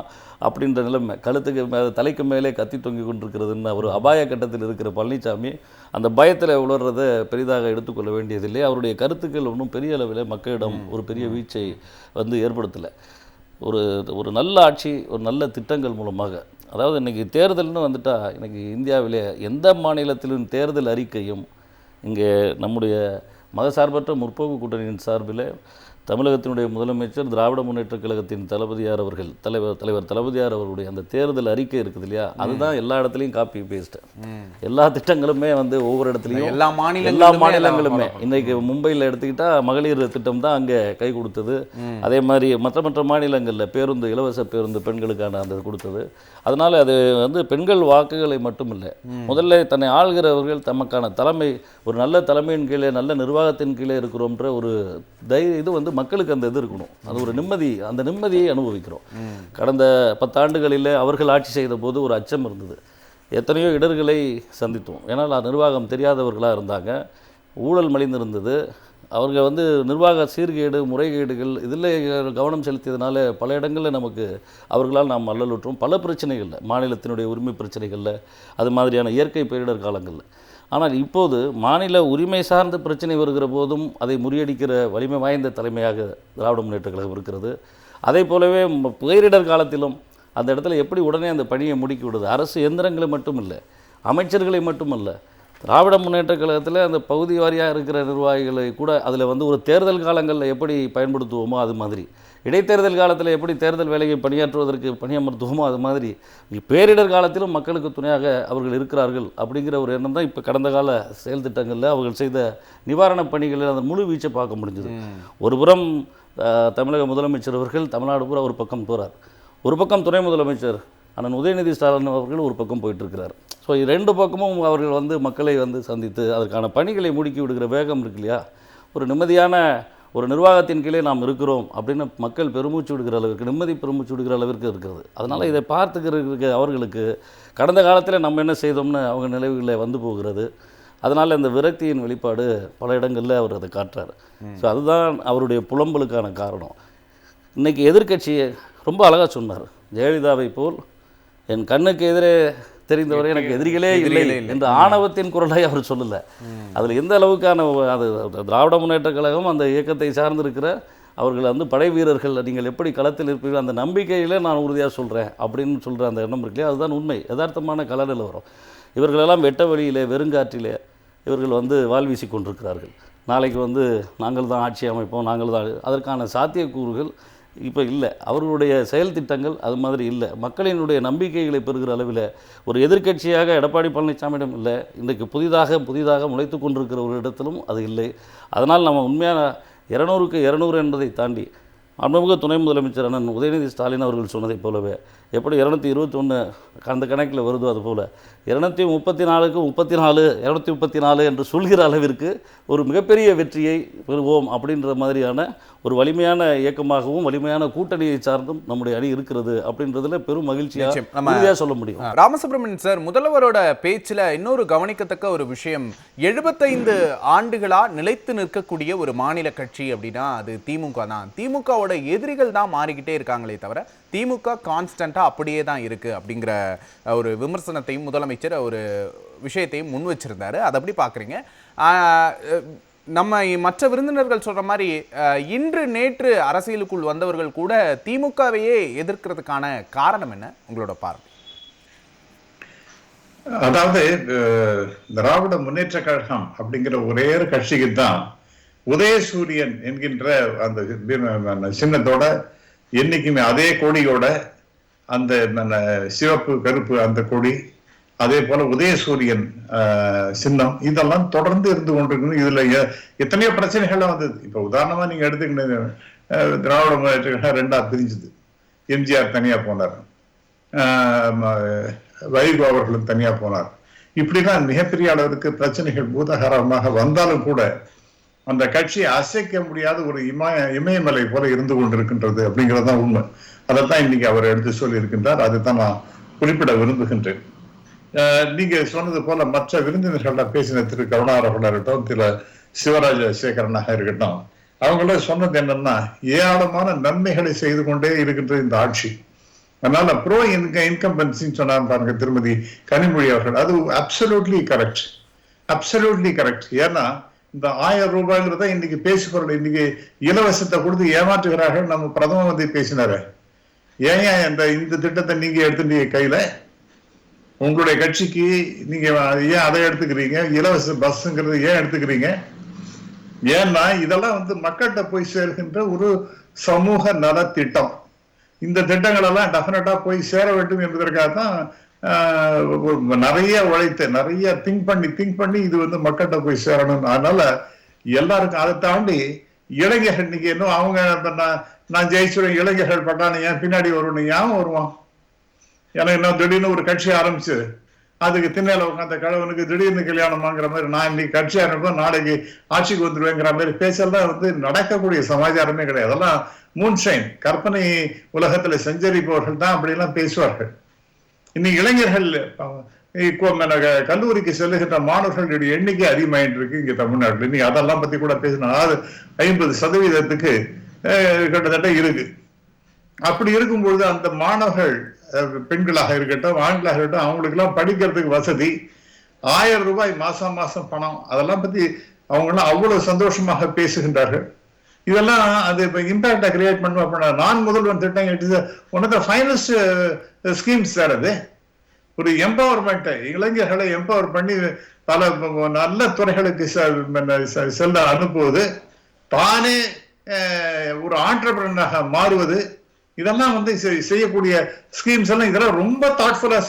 அப்படின்ற நிலைமை கழுத்துக்கு தலைக்கு மேலே கத்தி தொங்கி கொண்டிருக்கிறதுன்னு ஒரு அபாய கட்டத்தில் இருக்கிற பழனிசாமி அந்த பயத்தில் உணர்றதை பெரிதாக எடுத்துக்கொள்ள வேண்டியதில்லை. அவருடைய கருத்துக்கள் ஒன்றும் பெரிய அளவில் மக்களிடம் ஒரு பெரிய வீச்சை ஏற்படுத்தலை. ஒரு நல்ல ஆட்சி, ஒரு நல்ல திட்டங்கள் மூலமாக, அதாவது இன்றைக்கி தேர்தல்னு வந்துட்டால் இன்றைக்கி இந்தியாவிலே எந்த மாநிலத்திலும் தேர்தல் அறிக்கையும் இங்கே நம்முடைய மதசார்பற்ற முற்போக்கு கூட்டணியின் சார்பில் தமிழகத்தினுடைய முதலமைச்சர் திராவிட முன்னேற்றக் கழகத்தின் தளபதியார் அவர்கள் தலைவர் தளபதியார் அவர்களுடைய அந்த தேர்தல் அறிக்கை இருக்குது இல்லையா, அதுதான் எல்லா இடத்துலையும் காப்பி பேஸ்ட். எல்லா திட்டங்களுமே வந்து ஒவ்வொரு இடத்துலையும் எல்லா மாநிலங்களுமே இன்னைக்கு மும்பையில் எடுத்துக்கிட்டா மகளிர் திட்டம் தான் அங்கே கை கொடுத்தது. அதே மாதிரி மற்ற மாநிலங்களில் பேருந்து, இலவச பேருந்து பெண்களுக்கான அந்த கொடுத்தது. அதனால் அது வந்து பெண்கள் வாக்குகளை மட்டும் இல்லை, முதல்ல தன்னை ஆள்கிறவர்கள் தமக்கான தலைமை, ஒரு நல்ல தலைமையின் கீழே நல்ல நிர்வாகத்தின் கீழே இருக்கிறோம்ன்ற ஒரு இது வந்து மக்களுக்கு அந்த இது இருக்கணும். அது ஒரு நிம்மதி, அந்த நிம்மதியை அனுபவிக்கிறோம். கடந்த 10 ஆண்டுகளில் அவர்கள் ஆட்சி செய்த போது ஒரு அச்சம் இருந்தது, எத்தனையோ இடர்களை சந்தித்தோம். ஏன்னால் நிர்வாகம் தெரியாதவர்களாக இருந்தாங்க, ஊழல் மலிந்திருந்தது. அவங்க வந்து நிர்வாக சீர்கேடு, முறைகேடுகள் இதில் கவனம் செலுத்தியதுனால பல இடங்களில் நமக்கு அவர்களால் நாம் அல்லலுற்றோம். பல பிரச்சனைகளில், மாநிலத்தினுடைய உரிமை பிரச்சனைகளில், அது மாதிரியான இயற்கை பேரிடர் காலங்களில். ஆனால் இப்போது மாநில உரிமை சார்ந்த பிரச்சனை வருகிற போதும் அதை முறியடிக்கிற வலிமை வாய்ந்த தலைமையாக திராவிட முன்னேற்றக் கழகம் இருக்கிறது. அதே போலவே பேரிடர் காலத்திலும் அந்த இடத்துல எப்படி உடனே அந்த பணியை முடுக்கி விடுது. அரசு எந்திரங்களை மட்டும் இல்லை, அமைச்சர்களை மட்டுமல்ல, திராவிட முன்னேற்றக் கழகத்தில் அந்த பகுதி வாரியாக இருக்கிற நிர்வாகிகளை கூட அதில் வந்து ஒரு தேர்தல் காலங்களில் எப்படி பயன்படுத்துவோமோ அது மாதிரி, இடைத்தேர்தல் காலத்தில் எப்படி தேர்தல் வேலையை பணியாற்றுவதற்கு பணியமர்த்துவோமோ அது மாதிரி பேரிடர் காலத்திலும் மக்களுக்கு துணையாக அவர்கள் இருக்கிறார்கள் அப்படிங்கிற ஒரு எண்ணம் தான் இப்போ கடந்த கால செயல் திட்டங்களில் அவர்கள் செய்த நிவாரணப் பணிகளில் அந்த முழு வீச்சை பார்க்க முடிஞ்சது. ஒரு புறம் தமிழக முதலமைச்சர் அவர்கள் தமிழ்நாடு பூரா ஒரு பக்கம் போகிறார், ஒரு பக்கம் துணை முதலமைச்சர் அண்ணன் உதயநிதி ஸ்டாலின் அவர்கள் ஒரு பக்கம் போயிட்டுருக்கிறார். ஸோ 2 பக்கமும் அவர்கள் வந்து மக்களை வந்து சந்தித்து அதற்கான பணிகளை முடுக்கி விடுகிற வேகம் இருக்கு இல்லையா, ஒரு நிம்மதியான ஒரு நிர்வாகத்தின் கீழே நாம் இருக்கிறோம் அப்படின்னு மக்கள் பெருமூச்சு விடுகிற அளவிற்கு, நிம்மதி பெருமூச்சு விடுகிற அளவிற்கு இருக்கிறது. அதனால் இதை பார்த்துக்கிறதுக்கு அவர்களுக்கு கடந்த காலத்தில் நம்ம என்ன செய்தோம்னு அவங்க நினைவுகளில் வந்து போகிறது. அதனால் இந்த விரக்தியின் வெளிப்பாடு பல இடங்களில் அவர் அதை காட்டுறார். ஸோ அதுதான் அவருடைய புலம்பலுக்கான காரணம். இன்றைக்கி எதிர்க்கட்சியை ரொம்ப அழகாக சொன்னார், ஜெயலலிதாவை போல் என் கண்ணுக்கு எதிரே தெரிந்தவரை எனக்கு எதிரிகளே இல்லை என்ற ஆணவத்தின் குரலை அவர் சொல்லலை. அதில் எந்த அளவுக்கான அது திராவிட முன்னேற்றக் கழகம் அந்த இயக்கத்தை சார்ந்திருக்கிற அவர்கள் வந்து படை வீரர்கள், நீங்கள் எப்படி களத்தில் இருப்பீர்கள் அந்த நம்பிக்கையில் நான் உறுதியாக சொல்கிறேன் அப்படின்னு சொல்கிற அந்த எண்ணம் இருக்குல்லையே, அதுதான் உண்மை, யதார்த்தமான கள நிலவரம். இவர்களெல்லாம் வெட்ட வழியிலே வெறுங்காற்றிலே இவர்கள் வந்து வாழ் வீசி கொண்டிருக்கிறார்கள். நாளைக்கு வந்து நாங்கள் தான் ஆட்சி அமைப்போம், நாங்கள் தான், அதற்கான சாத்தியக்கூறுகள் இப்போ இல்லை. அவர்களுடைய செயல் திட்டங்கள் அது மாதிரி இல்லை. மக்களினுடைய நம்பிக்கைகளை பெறுகிற அளவில் ஒரு எதிர்க்கட்சியாக எடப்பாடி பழனிசாமியிடம் இல்லை, இன்றைக்கு புதிதாக முளைத்து கொண்டிருக்கிற ஒரு இடத்திலும் அது இல்லை. அதனால் நம்ம உண்மையான 200க்கு 200 என்பதை தாண்டி அன்புமிகு துணை முதலமைச்சர் அண்ணன் உதயநிதி ஸ்டாலின் அவர்கள் சொன்னதைப் போலவே எப்படி 221 அந்த கணக்கில் வருதோ அதுபோல் 234க்கு 34 234 என்று சொல்கிற அளவிற்கு ஒரு மிகப்பெரிய வெற்றியை பெறுவோம் அப்படின்ற மாதிரியான ஒரு வலிமையான இயக்கமாகவும் வலிமையான கூட்டணியை சார்ந்தும் நம்முடைய அணி இருக்கிறது அப்படின்றதுல பெரும் மகிழ்ச்சியாக சொல்ல முடியும். ராமசுப்ரமணியன் சார், முதல்வரோட பேச்சில் இன்னொரு கவனிக்கத்தக்க ஒரு விஷயம், 75 ஆண்டுகளா நிலைத்து நிற்கக்கூடிய ஒரு மாநில கட்சி அப்படின்னா அது திமுக தான். திமுகவோட எதிரிகள் தான் மாறிக்கிட்டே இருக்காங்களே தவிர திமுக கான்ஸ்டண்டா அப்படியே தான் இருக்கு அப்படிங்கிற ஒரு விமர்சனத்தையும் முதலமைச்சர் ஒரு விஷயத்தையும் முன் வச்சிருந்தாரு. அதை எப்படி பார்க்குறீங்க? நம்ம மற்ற விருந்தினர்கள் சொல்ற மாதிரி இன்று நேற்று அரசியலுக்குள் வந்தவர்கள் கூட திமுகவையே எதிர்க்கிறதுக்கான காரணம் என்ன உங்களோட பார்வை? அதாவது திராவிட முன்னேற்ற கழகம் அப்படிங்கிற ஒரே ஒரு கட்சிக்கு தான் உதயசூரியன் என்கின்ற அந்த சின்னத்தோட என்னைக்குமே அதே கொடியோட அந்த சிவப்பு கருப்பு அந்த கொடி, அதே போல உதயசூரியன் சின்னம், இதெல்லாம் தொடர்ந்து இருந்து கொண்டிருக்கு. இதுல எத்தனையோ பிரச்சனைகள்லாம் வந்தது. இப்ப உதாரணமா நீங்க எடுத்துக்கிட்டு திராவிட முன்னேற்ற கழகம் 2ஆ பிரிஞ்சுது. எம்ஜிஆர் தனியா போனார், வைகோ அவர்களும் தனியா போனார். இப்படிதான் மிகப்பெரிய அளவிற்கு பிரச்சனைகள் பூதாகரமாக வந்தாலும் கூட அந்த கட்சியை அசைக்க முடியாத ஒரு இமயமலை போல இருந்து கொண்டிருக்கின்றது அப்படிங்கிறதுதான் உண்மை. அதைத்தான் இன்னைக்கு அவர் எடுத்து சொல்லி இருக்கின்றார். அதுதான் நான் குறிப்பிட விரும்புகின்றேன். நீங்க சொன்னது போல மற்ற விருந்தினர்கள பேசின திரு கருணாகரனாக இருக்கட்டும், திரு சிவராஜ சேகரனாக இருக்கட்டும், அவங்கள சொன்னது என்னன்னா ஏராளமான நன்மைகளை செய்து கொண்டே இருக்கின்ற இந்த ஆட்சி. அதனால ப்ரோ இன்கம்பன்சின்னு சொன்னாங்க பாருங்க திருமதி கனிமொழி அவர்கள், அது அப்சல்யூட்லி கரெக்ட், அப்சல்யூட்லி கரெக்ட். ஏன்னா இந்த 1000 ரூபாய்ங்கிறத இன்னைக்கு பேசிக்கொள்ள, இன்னைக்கு இலவசத்தை கொடுத்து ஏமாற்றுகிறார்கள். நம்ம பிரதம மந்திரி பேசினாரு, ஏன் இந்த திட்டத்தை நீங்க எடுத்துட்டீங்க கையில, உங்களுடைய கட்சிக்கு நீங்க ஏன் அதை எடுத்துக்கிறீங்க, இலவச பஸ்ங்கிறது ஏன் எடுத்துக்கிறீங்க, ஏன்னா இதெல்லாம் வந்து மக்கள்கிட்ட போய் சேர்கின்ற ஒரு சமூக நலத்திட்டம். இந்த திட்டங்கள் எல்லாம் டெஃபினட்டா போய் சேர வேண்டும் என்பதற்காக தான் நிறைய உழைத்து நிறைய திங்க் பண்ணி இது வந்து மக்கள்கிட்ட போய் சேரணும். அதனால எல்லாருக்கும் அதை தாண்டி இளைஞர்கள் இன்னைக்கு இன்னும் அவங்க நான் ஜெயிச்சுடுவேன், இளைஞர்கள் பட்டானு ஏன் பின்னாடி வருவணும், ஏன் வருவான்? ஏன்னா என்ன திடீர்னு ஒரு கட்சி ஆரம்பிச்சு அதுக்கு திண்ணையில உட்காந்த கழவனுக்கு திடீர்னு கல்யாணமாங்கிற மாதிரி நான் இன்னைக்கு கட்சி ஆரம்பிப்பேன் நாளைக்கு ஆட்சிக்கு வந்துடுவேங்கிற மாதிரி பேச்செல்லாம் வந்து நடக்கக்கூடிய சமாச்சாரமே கிடையாது. அதெல்லாம் மூன்ஷைன், கற்பனை உலகத்துல செஞ்சரிப்பவர்கள் தான் அப்படிலாம் பேசுவார்கள். இன்னைக்கு இளைஞர்கள் கல்லூரிக்கு செல்லுகின்ற மாணவர்களுடைய எண்ணிக்கை அதிகமாயிட்டு இருக்கு இங்க தமிழ்நாட்டில். இன்னைக்கு அதெல்லாம் பத்தி கூட பேசணும். அதாவது 50% கிட்டத்தட்ட இருக்கு. அப்படி இருக்கும்பொழுது அந்த மாணவர்கள் பெண்களாக இருக்கட்டும் ஆண்களாக இருக்கட்டும் அவங்களுக்கு எல்லாம் படிக்கிறதுக்கு வசதி, 1000 ரூபாய் மாசம் பணம், அதெல்லாம் பத்தி அவங்க எல்லாம் அவ்வளவு சந்தோஷமாக பேசுகின்றார்கள். இதெல்லாம் அது இப்ப இம்பாக்டா கிரியேட் பண்ணுவோம். நான் முதல்வன் திட்டம் it is one of the finest schemes sir. அது ஒரு எம்பவர்மெண்ட், இளைஞர்களை எம்பவர் பண்ணி பல நல்ல துறைகளுக்கு செல்ல அனுப்புவது, தானே ஒரு ஆண்டர்பிரனராக மாறுவது, இதெல்லாம் வந்து செய்யக்கூடிய ஸ்கீம்ஸ் எல்லாம் இதெல்லாம் ரொம்ப தாட்ஃபுல்லா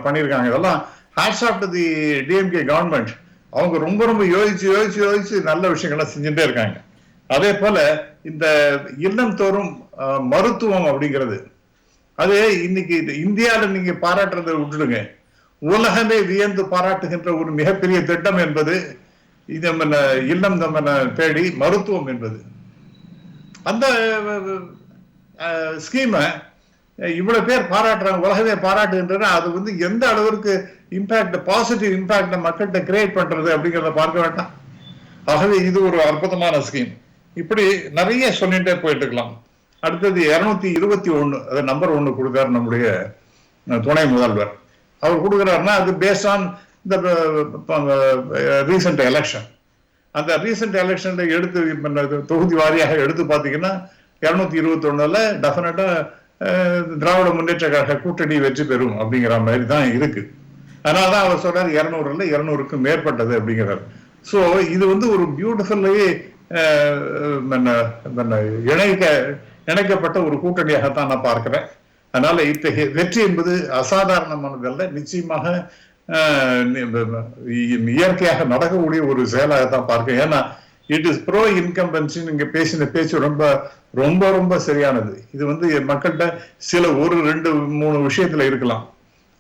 பண்ணியிருக்காங்க. இதெல்லாம் hats off to the DMK government. அவங்க ரொம்ப யோசிச்சு நல்ல விஷயங்கள்லாம் செஞ்சுட்டே இருக்காங்க. அதே போல இந்த இல்லம் தோறும் மருத்துவம் அப்படிங்கிறது அது இன்னைக்கு இந்தியாவில நீங்க பாராட்டுறதை விட்டுடுங்க, உலகமே வியந்து பாராட்டுகின்ற ஒரு மிகப்பெரிய திட்டம் என்பது இது இல்லம் தேடி மருத்துவம் என்பது. அந்த ஸ்கீமை இவ்வளவு பேர் பாராட்டுறாங்க, உலகமே பாராட்டுகின்றன. அது வந்து எந்த அளவிற்கு இம்பாக்ட், பாசிட்டிவ் இம்பாக்ட் மக்கள்கிட்ட கிரியேட் பண்றது அப்படிங்கிறத பார்க்க வேண்டாம். ஆகவே இது ஒரு அற்புதமான ஸ்கீம். இப்படி நிறைய சொல்லிட்டே போயிட்டு இருக்கலாம். அடுத்தது 221, அது நம்பர் 1 கொடுக்காரு நம்முடைய துணை முதல்வர். அவர் கொடுக்குறாருன்னா அது பேஸ்ட் ஆன் இந்த ரீசெண்ட் எலெக்ஷன். அந்த ரீசெண்ட் எலெக்ஷன்ல எடுத்து தொகுதி வாரியாக எடுத்து பார்த்தீங்கன்னா 221ல டெஃபினட்டா திராவிட முன்னேற்ற கழக கூட்டணி வெற்றி பெறும் அப்படிங்கிற மாதிரி தான் இருக்கு. அதனாலதான் அவர் சொல்றாரு 200ல 200க்கு மேற்பட்டது அப்படிங்கிறார். ஸோ இது வந்து ஒரு பியூட்டிஃபுல்லி இணைக்கப்பட்ட ஒரு கூட்டணியாகத்தான் நான் பார்க்கிறேன். அதனால இத்தகைய வெற்றி என்பது அசாதாரணமானதல்ல, நிச்சயமாக இயற்கையாக நடக்கக்கூடிய ஒரு செயலாகத்தான் பார்க்கிறேன். ஏன்னா இட் இஸ் ப்ரோ இன்கம்பன்சி. நீங்க பேசின பேச்சு ரொம்ப ரொம்ப ரொம்ப சரியானது. இது வந்து மக்கள்கிட்ட சில 1, 2, 3 விஷயத்துல இருக்கலாம்.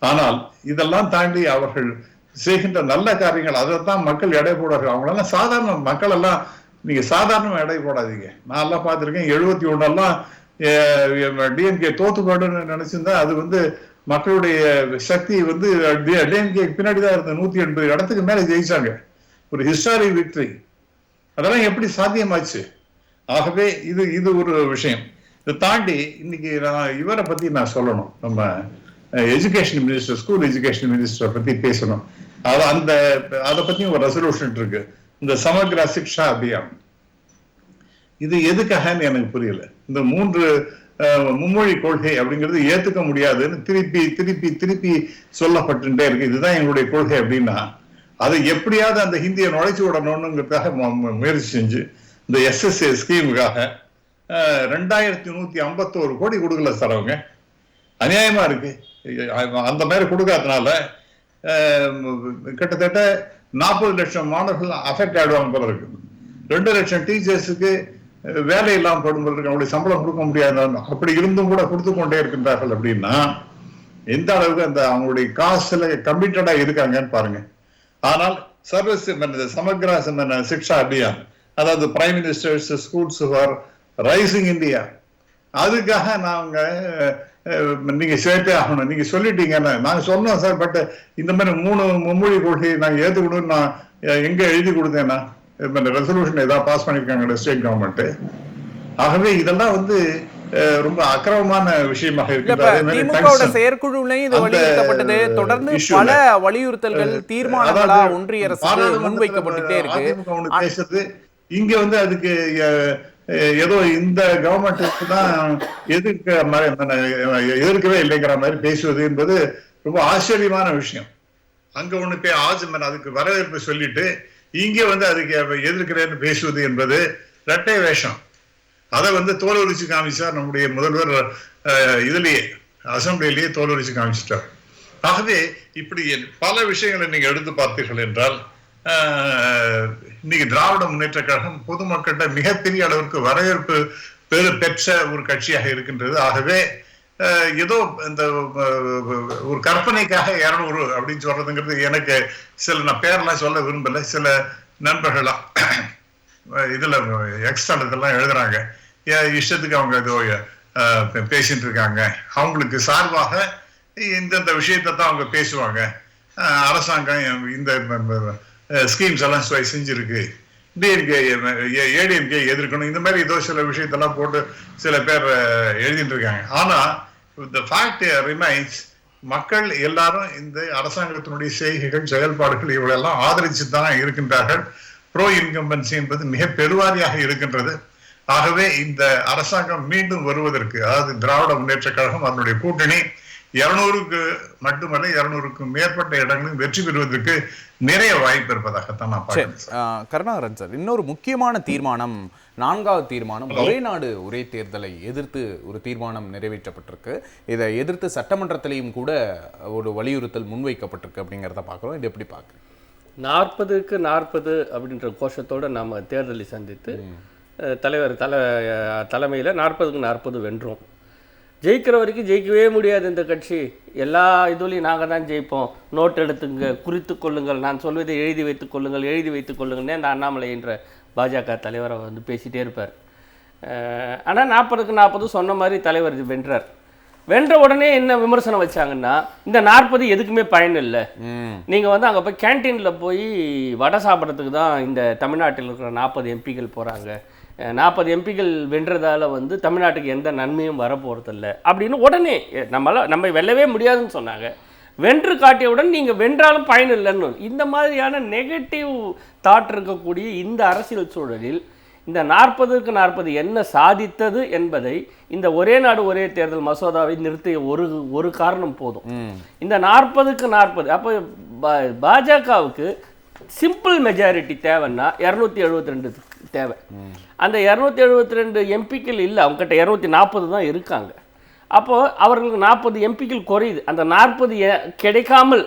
ஆனால் இதெல்லாம் தாண்டி அவர்கள் செய்கின்ற நல்ல காரியங்கள், அதைத்தான் மக்கள் எடை போடுவார்கள். அவங்களெல்லாம் சாதாரண மக்கள் எல்லாம் நீங்க சாதாரண எடை போடாதீங்க. நான் எல்லாம் பார்த்துருக்கேன். 71 டிஎம்கே தோத்து போடுன்னு நினைச்சிருந்தா அது வந்து மக்களுடைய சக்தி வந்து டிஎம்கே பின்னாடிதான் இருந்த 180 இடத்துக்கு மேல ஜெயிச்சாங்க. ஒரு ஹிஸ்டாரிக் விக்டரி. அதெல்லாம் எப்படி சாத்தியமாச்சு? ஆகவே இது ஒரு விஷயம். இதை தாண்டி இன்னைக்கு நான் இவரை பத்தி நான் சொல்லணும். நம்ம education minister, school education minister பத்தி பேசணும். அதை பத்தியும் ஒரு ரெசல்யூஷன் இருக்கு, இந்த சமக்ர சிக்ஷா அபியான். இது எதுக்காகன்னு எனக்கு புரியல. இந்த 3 மும்மொழி கொள்கை அப்படிங்கிறது ஏத்துக்க முடியாதுன்னு திருப்பி சொல்லப்பட்டுட்டே இருக்கு. இதுதான் எங்களுடைய கொள்கை அப்படின்னா அதை எப்படியாவது அந்த ஹிந்தியை நுழைச்சு விடணும்ங்கிறதுக்காக முயற்சி செஞ்சு இந்த எஸ்எஸ்ஏ ஸ்கீமுக்காக 2151 கோடி கொடுக்கல சார். அவங்க அநியாயமா இருக்கு. அந்த மாதிரி கொடுக்காதனால கிட்டத்தட்ட 40 லட்சம் மாணவர்கள் அஃபெக்ட் ஆயிடுவாங்க போல இருக்கு. 2 லட்சம் டீச்சர்ஸுக்கு வேலை இல்லாமல் படும் போல இருக்கு. அவங்களுடைய சம்பளம் கொடுக்க முடியாது. அப்படி இருந்தும் கூட கொடுத்து கொண்டே இருக்கின்றார்கள். அப்படின்னா எந்த அளவுக்கு அந்த அவங்களுடைய காசுல கமிட்டடா இருக்காங்கன்னு பாருங்க. ஆனால் சர்வீஸ் சமக்ர சிக்ஷா அபியான், அதாவது prime ministers schools for rising India, அதுக்காக நாங்க நீங்க சேர்த்தே ஆகணும். நீங்க சொல்லிட்டீங்கன்னா நாங்க சொன்னோம் சார், பட் இந்த மாதிரி 3 மும்மொழி கொள்கையை நாங்க ஏத்துக்கணும்னு நான் எங்க எழுதி கொடுத்தேன்னா ரெசல்யூஷன் ஏதாவது பாஸ் பண்ணிருக்காங்க ஸ்டேட் கவர்மெண்ட். ஆகவே இதெல்லாம் வந்து ரொம்ப அக்கிரமமான விஷயமாக இருக்கு. செயற்குழுலையும் இது வலியுறுத்தப்பட்டது. தொடர்ந்து பல வலியுறுத்தல்கள், தீர்மானங்களா ஒன்றிய அரசு முன்வைக்கப்பட்டுட்டே இருக்கு. பேசுறது இங்க வந்து அதுக்கு ஏதோ இந்த கவர்மெண்ட்டுக்கு தான் எதிர்க்கவே இல்லைங்கிற மாதிரி பேசுவது என்பது ரொம்ப ஆச்சரியமான விஷயம். அங்க ஒண்ணு அதுக்கு வரவேற்பு சொல்லிட்டு இங்கே வந்து அதுக்கு எதிர்க்கிறேன்னு பேசுவது என்பது இரட்டை வேஷம். அதை வந்து தோலுரிச்சு காமிச்சார் நம்முடைய முதல்வர். இதுலயே அசம்பிளிலேயே தோலுரிச்சு காமிச்சிட்டார். ஆகவே இப்படி பல விஷயங்களை நீங்க எடுத்து பார்த்தீர்கள் என்றால் இன்னைக்கு திராவிட முன்னேற்ற கழகம் பொதுமக்கள்கிட்ட மிகப்பெரிய அளவிற்கு வரவேற்பு பெற்ற ஒரு கட்சியாக இருக்கின்றது. ஆகவே ஏதோ இந்த ஒரு கற்பனைக்காக 200 அப்படின்னு சொல்றதுங்கிறது எனக்கு நான் பேரெல்லாம் சொல்ல விரும்பல. சில நண்பர்களா இதுல எக்ஸ்டர்னல் எழுதுறாங்க, இஷ்டத்துக்கு அவங்க ஏதோ பேசிட்டு இருக்காங்க, அவங்களுக்கு சார்பாக இந்தந்த விஷயத்தை தான் அவங்க பேசுவாங்க, அரசாங்கம் இந்த ஸ்கீம்ஸ் எல்லாம் செஞ்சிருக்கு, டிஎம்கே ஏடிஎம்கே எதிர்க்கணும், இந்த மாதிரி ஏதோ சில விஷயத்தெல்லாம் போட்டு சில பேர் எழுதிட்டு இருக்காங்க. ஆனா the fact remains, மக்கள் எல்லாரும் இந்த அரசாங்கத்தினுடைய செய்கைகள் செயல்பாடுகள் இவளெல்லாம் ஆதரிச்சு தான் இருக்கின்றார்கள். ப்ரோ இன்கம்பன்சி என்பது மிக பெருவாரியாக இருக்கின்றது. ஆகவே இந்த அரசாங்கம் மீண்டும் வருவதற்கு, அதாவது திராவிட முன்னேற்ற கழகம் அதனுடைய கூட்டணி 200க்கு மட்டுமல்ல 200க்கும் மேற்பட்ட இடங்களில் வெற்றி பெறுவதற்கு நிறைய வாய்ப்பு இருப்பதாகத்தான் நான் பார்க்கிறேன். கருணாகரன் சார், இன்னொரு முக்கியமான தீர்மானம், 4வது தீர்மானம், ஒரே நாடு ஒரே தேர்தலை எதிர்த்து ஒரு தீர்மானம் நிறைவேற்றப்பட்டிருக்கு. இதை எதிர்த்து சட்டமன்றத்திலையும் கூட ஒரு வலியுறுத்தல் முன்வைக்கப்பட்டிருக்கு அப்படிங்கிறத பார்க்குறோம். இது எப்படி பார்க்குறேன்? 40க்கு 40 அப்படின்ற கோஷத்தோடு நாம் தேர்தலை சந்தித்து தலைவர் தலைமையில் 40க்கு 40 வென்றோம். ஜெயிக்கிற வரைக்கும் ஜெயிக்கவே முடியாது இந்த கட்சி, எல்லா இதுலேயும் நாங்கள் தான் ஜெயிப்போம், நோட் எடுத்துங்க, குறித்து கொள்ளுங்கள், நான் சொல்வதை எழுதி வைத்துக் கொள்ளுங்கள், எழுதி வைத்துக் கொள்ளுங்கள்னே அந்த அண்ணாமலை என்ற பாஜக தலைவரை வந்து பேசிகிட்டே இருப்பார். ஆனால் 40க்கு 40 சொன்ன மாதிரி தலைவர் வென்றார். வென்ற உடனே என்ன விமர்சனம் வச்சாங்கன்னா, இந்த 40 எதுக்குமே பயன் இல்லை, நீங்கள் வந்து அங்கே போய் கேன்டீனில் போய் வடை சாப்பிட்றதுக்கு தான் இந்த தமிழ்நாட்டில் இருக்கிற 40 எம்பிக்கள் போகிறாங்க, 40 எம்பிக்கள் வென்றதால் வந்து தமிழ்நாட்டுக்கு எந்த நன்மையும் வரப்போகிறதில்ல அப்படின்னு உடனே நம்ம வெல்லவே முடியாதுன்னு சொன்னாங்க. வென்று காட்டியவுடன் நீங்கள் வென்றாலும் பயன் இல்லைன்னு இந்த மாதிரியான நெகட்டிவ் தாட் இருக்கக்கூடிய இந்த அரசியல் சூழலில் இந்த 40க்கு 40 என்ன சாதித்தது என்பதை இந்த ஒரே நாடு ஒரே தேர்தல் மசோதாவை நிறுத்திய ஒரு காரணம் போதும். இந்த 40க்கு 40 அப்போ பாஜகவுக்கு சிம்பிள் மெஜாரிட்டி தேவைன்னா 272 தேவை. அந்த 272 எம்பிக்கள் இல்லை, அவங்ககிட்ட 240 தான் இருக்காங்க. அப்போது அவர்களுக்கு 40 எம்பிக்கள் குறையுது. அந்த 40 கிடைக்காமல்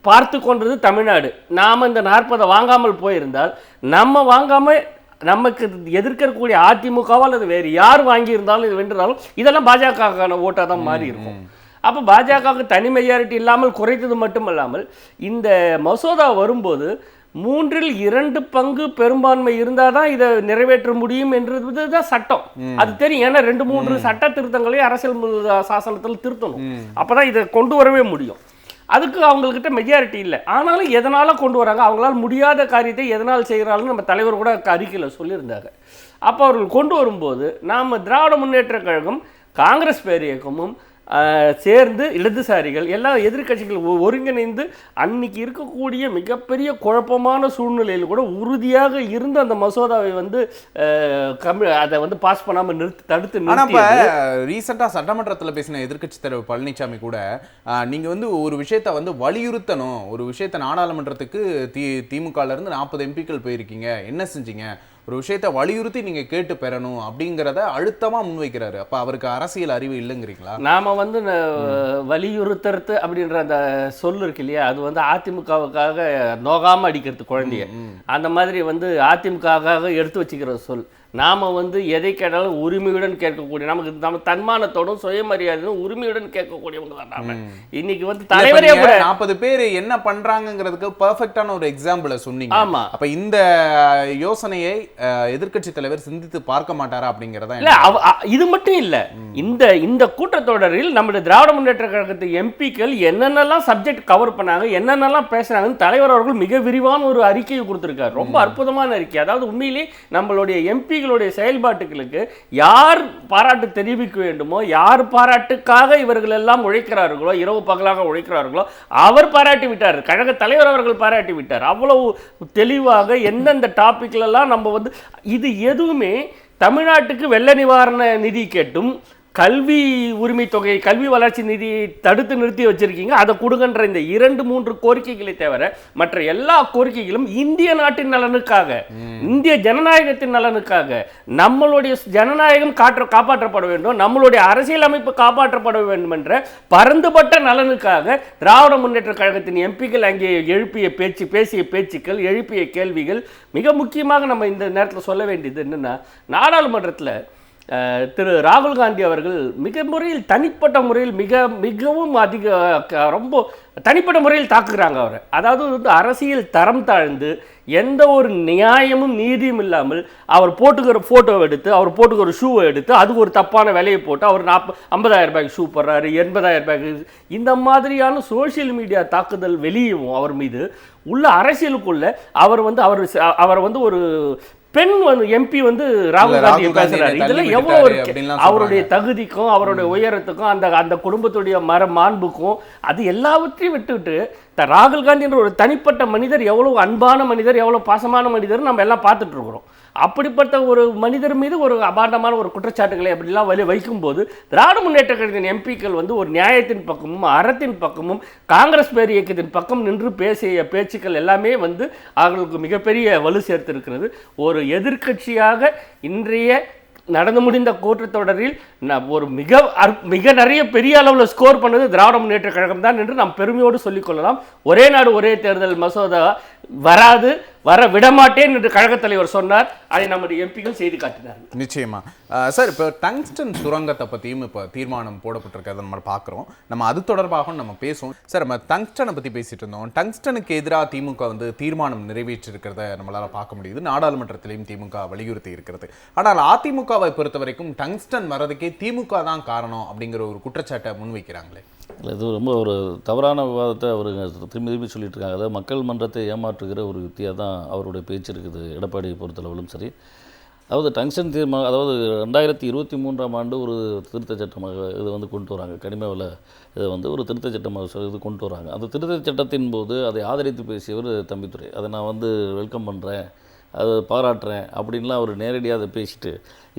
பார்த்து கொண்டது தமிழ்நாடு. நாம் இந்த 40 வாங்காமல் போயிருந்தால், நம்ம வாங்காமல் நமக்கு எதிர்க்கக்கூடிய அதிமுகவோ அல்லது வேறு யார் வாங்கியிருந்தாலும் இது வென்றாலும் இதெல்லாம் பாஜகக்கான ஓட்டாக தான் மாறி இருக்கும். அப்போ பாஜகவுக்கு தனி மெஜாரிட்டி இல்லாமல் குறைத்தது மட்டுமல்லாமல் இந்த மசோதா வரும்போது 3/2 பங்கு பெரும்பான்மை இருந்தால் தான் இதை நிறைவேற்ற முடியும் என்றது தான் சட்டம். அது தெரியும். ஏன்னா 2-3 சட்ட திருத்தங்களை அரசியல் சாசனத்தில் திருத்தணும், அப்போதான் இதை கொண்டு வரவே முடியும். அதுக்கு அவங்கக்கிட்ட மெஜாரிட்டி இல்லை. ஆனாலும் எதனால் கொண்டு வராங்க, அவங்களால் முடியாத காரியத்தை எதனால் செய்கிறாங்கன்னு நம்ம தலைவர் கூட அறிக்கையில் சொல்லியிருந்தாங்க. அப்போ அவர்கள் கொண்டு வரும்போது நாம் திராவிட முன்னேற்ற கழகம், காங்கிரஸ் பேரியக்கமும் சேர்ந்து இடதுசாரிகள் எல்லா எதிர்கட்சிகள் ஒருங்கிணைந்து அன்னைக்கு இருக்கக்கூடிய மிகப்பெரிய குழப்பமான சூழ்நிலையில் கூட உறுதியாக இருந்து அந்த மசோதாவை வந்து அதை வந்து பாஸ் பண்ணாமல் தடுத்து. ரீசெண்டாக சட்டமன்றத்தில் பேசின எதிர்கட்சி தலைவர் பழனிசாமி கூட நீங்கள் வந்து ஒரு விஷயத்த வந்து வலியுறுத்தணும், ஒரு விஷயத்த நாடாளுமன்றத்துக்கு திமுகலேருந்து 40 எம்பிக்கள் போயிருக்கீங்க, என்ன செஞ்சீங்க, ஒரு விஷயத்தை வலியுறுத்தி நீங்க கேட்டு பெறணும் அப்படிங்கிறத அழுத்தமா முன்வைக்கிறாரு. அப்ப அவருக்கு அரசியல் அறிவு இல்லைங்கிறீங்களா? நாம வந்து வலியுறுத்துறது அப்படின்ற அந்த சொல் இருக்கு இல்லையா, அது வந்து அதிமுகவுக்காக நோகாம அடிக்கிறது குழந்தைய, அந்த மாதிரி வந்து அதிமுகவுக்காக எடுத்து வச்சுக்கிற சொல். நாம வந்து எதை கேட்டாலும் உரிமையுடன் கேட்கக்கூடிய, நம்ம தன்மானத்தோடும் சுயமரியாதையும் உரிமையுடன் கேட்கக்கூடியவங்க தான் நாம. இன்னைக்கு வந்து தலைவரே 40 பேர் என்ன பண்றாங்கிறதுக்கு பெர்ஃபெக்ட்டான ஒரு எக்ஸாம்பிளை சொன்னீங்க. ஆமா. அப்ப இந்த யோசனையை எதிர்க்கட்சி தலைவர் சிந்தித்து பார்க்க மாட்டாரா அப்படிங்கறத? இல்ல, இது மட்டும் இல்ல, இந்த கூட்டத்தொடரில் நம்முடைய திராவிட முன்னேற்ற கழகத்து எம்பிக்கள் என்னென்னலாம் சப்ஜெக்ட் கவர் பண்ணாங்க, என்னென்னலாம் பேசுறாங்கன்னு தலைவர் அவர்கள் மிக விரிவான ஒரு அறிக்கையை கொடுத்திருக்காரு. ரொம்ப அற்புதமான அறிக்கை. அதாவது உண்மையிலேயே நம்மளுடைய எம்பிகளுடைய செயல்பாட்டுகளுக்கு யார் பாராட்டு தெரிவிக்க வேண்டுமோ, யார் பாராட்டுக்காக இவர்கள் எல்லாம் உழைக்கிறார்களோ, இரவு பகலாக உழைக்கிறார்களோ அவர் பாராட்டி விட்டார், கழக தலைவர் அவர்கள் பாராட்டி விட்டார். அவ்வளவு தெளிவாக எந்தெந்த டாபிக்லாம் நம்ம வந்து இது எதுவுமே தமிழ்நாட்டுக்கு வெள்ள நிவாரண நிதி கேட்டும் கல்வி உரிமை தொகை, கல்வி வளர்ச்சி நிதியை தடுத்து நிறுத்தி வச்சிருக்கீங்க, அதை கொடுங்கன்ற இந்த 2-3 கோரிக்கைகளை தவிர மற்ற எல்லா கோரிக்கைகளும் இந்திய நாட்டின் நலனுக்காக, இந்திய ஜனநாயகத்தின் நலனுக்காக, நம்மளுடைய ஜனநாயகம் காப்பாற்றப்பட வேண்டும், நம்மளுடைய அரசியல் அமைப்பு காப்பாற்றப்பட வேண்டும் என்ற பரந்துபட்ட நலனுக்காக திராவிட முன்னேற்ற கழகத்தின் எம்பிக்கள் அங்கே பேசிய பேச்சுக்கள், எழுப்பிய கேள்விகள். மிக முக்கியமாக நம்ம இந்த நேரத்தில் சொல்ல வேண்டியது என்னன்னா, நாடாளுமன்றத்தில் திரு ராகுல் காந்தி அவர்கள் தனிப்பட்ட முறையில் மிகவும் ரொம்ப தனிப்பட்ட முறையில் தாக்குகிறாங்க அவர். அதாவது அரசியல் தரம் தாழ்ந்து எந்த ஒரு நியாயமும் நீதியும் இல்லாமல் அவர் போட்டுக்கிற ஃபோட்டோவை எடுத்து, அவர் போட்டுக்கிற ஷூவை எடுத்து, அதுக்கு ஒரு தப்பான விலையை போட்டு அவர் 50,000 ரூபாய்க்கு ஷூ போடுறாரு, 80,000 ரூபாய்க்கு, இந்த மாதிரியான சோஷியல் மீடியா தாக்குதல் வெளியும் அவர் மீது உள்ள அரசியலுக்குள்ள அவர் ஒரு பெண் எம்பி ராகுல் காந்தி பேசுறாரு. இதெல்லாம் எவ்வளவு இருக்கு அவருடைய தகுதிக்கும் அவருடைய உயரத்துக்கும் அந்த குடும்பத்துடைய மாண்புக்கும், அது எல்லாவற்றையும் விட்டுவிட்டு ராகுல் காந்தி என்ற ஒரு தனிப்பட்ட மனிதர் எவ்வளவு அன்பான மனிதர், எவ்வளவு பாசமான மனிதர் நம்ம எல்லாம் பார்த்துட்டு இருக்கிறோம். அப்படிப்பட்ட ஒரு மனிதர் மீது ஒரு அபாண்டமான ஒரு குற்றச்சாட்டுகளை அப்படிலாம் வைக்கும்போது திராவிட முன்னேற்ற கழகத்தின் எம்பிக்கள் ஒரு நியாயத்தின் பக்கமும் அறத்தின் பக்கமும் காங்கிரஸ் பேர் இயக்கத்தின் பக்கம் நின்று பேசிய பேச்சுக்கள் எல்லாமே அவர்களுக்கு மிகப்பெரிய வலு சேர்த்திருக்கிறது. ஒரு எதிர்க்கட்சியாக இன்றைய நடந்து முடிந்த கூட்டத்தொடரில் ஒரு மிக நிறைய பெரிய அளவில் ஸ்கோர் பண்ணது திராவிட முன்னேற்ற கழகம் தான் என்று நாம் பெருமையோடு சொல்லிக்கொள்ளலாம். ஒரே நாடு ஒரே தேர்தல் மசோதா வர விடமாட்டேன் என்று கழகத் தலைவர் சொன்னார். அதை நம்முடைய எம்பிகள் செய்து காட்டினார். நிச்சயமா சார், இப்போ டங்ஸ்டன் சுரங்கத்தை பற்றியும் இப்போ தீர்மானம் போடப்பட்டிருக்கிறத நம்ம பார்க்குறோம். நம்ம அது தொடர்பாக நம்ம பேசுவோம். சார், நம்ம டங்ஸ்டனை பற்றி பேசிட்டு இருந்தோம். டங்ஸ்டனுக்கு எதிராக திமுக தீர்மானம் நிறைவேற்றிருக்கிறத நம்மளால் பார்க்க முடியுது. நாடாளுமன்றத்திலையும் திமுக வலியுறுத்தி இருக்கிறது. ஆனால் அதிமுகவை பொறுத்த வரைக்கும் டங்ஸ்டன் வர்றதுக்கே திமுக தான் காரணம் அப்படிங்கிற ஒரு குற்றச்சாட்டை முன்வைக்கிறாங்களே. இல்லை, இது ரொம்ப ஒரு தவறான விவாதத்தை அவர் திரும்பி சொல்லிட்டு இருக்காங்க. அதாவது மக்கள் மன்றத்தை ஏமாற்றுகிற ஒரு யுக்தியாக தான் அவருடைய பேச்சு இருக்குது எடப்பாடியை பொறுத்தளவிலும் சரி. அதாவது டங்ஸ்டன் தீர்மானம், அதாவது 2023ஆம் ஆண்டு ஒரு திருத்த சட்டமாக இது கொண்டு வராங்க. கனிம வள இதை ஒரு திருத்த சட்டமாக இது கொண்டு வராங்க. அந்த திருத்த சட்டத்தின் போது அதை ஆதரித்து பேசியவர் தம்பித்துரை. அதை நான் வெல்கம் பண்ணுறேன், அது பாராட்டுறேன் அப்படின்லாம் அவர் நேரடியாக அதை பேசிட்டு,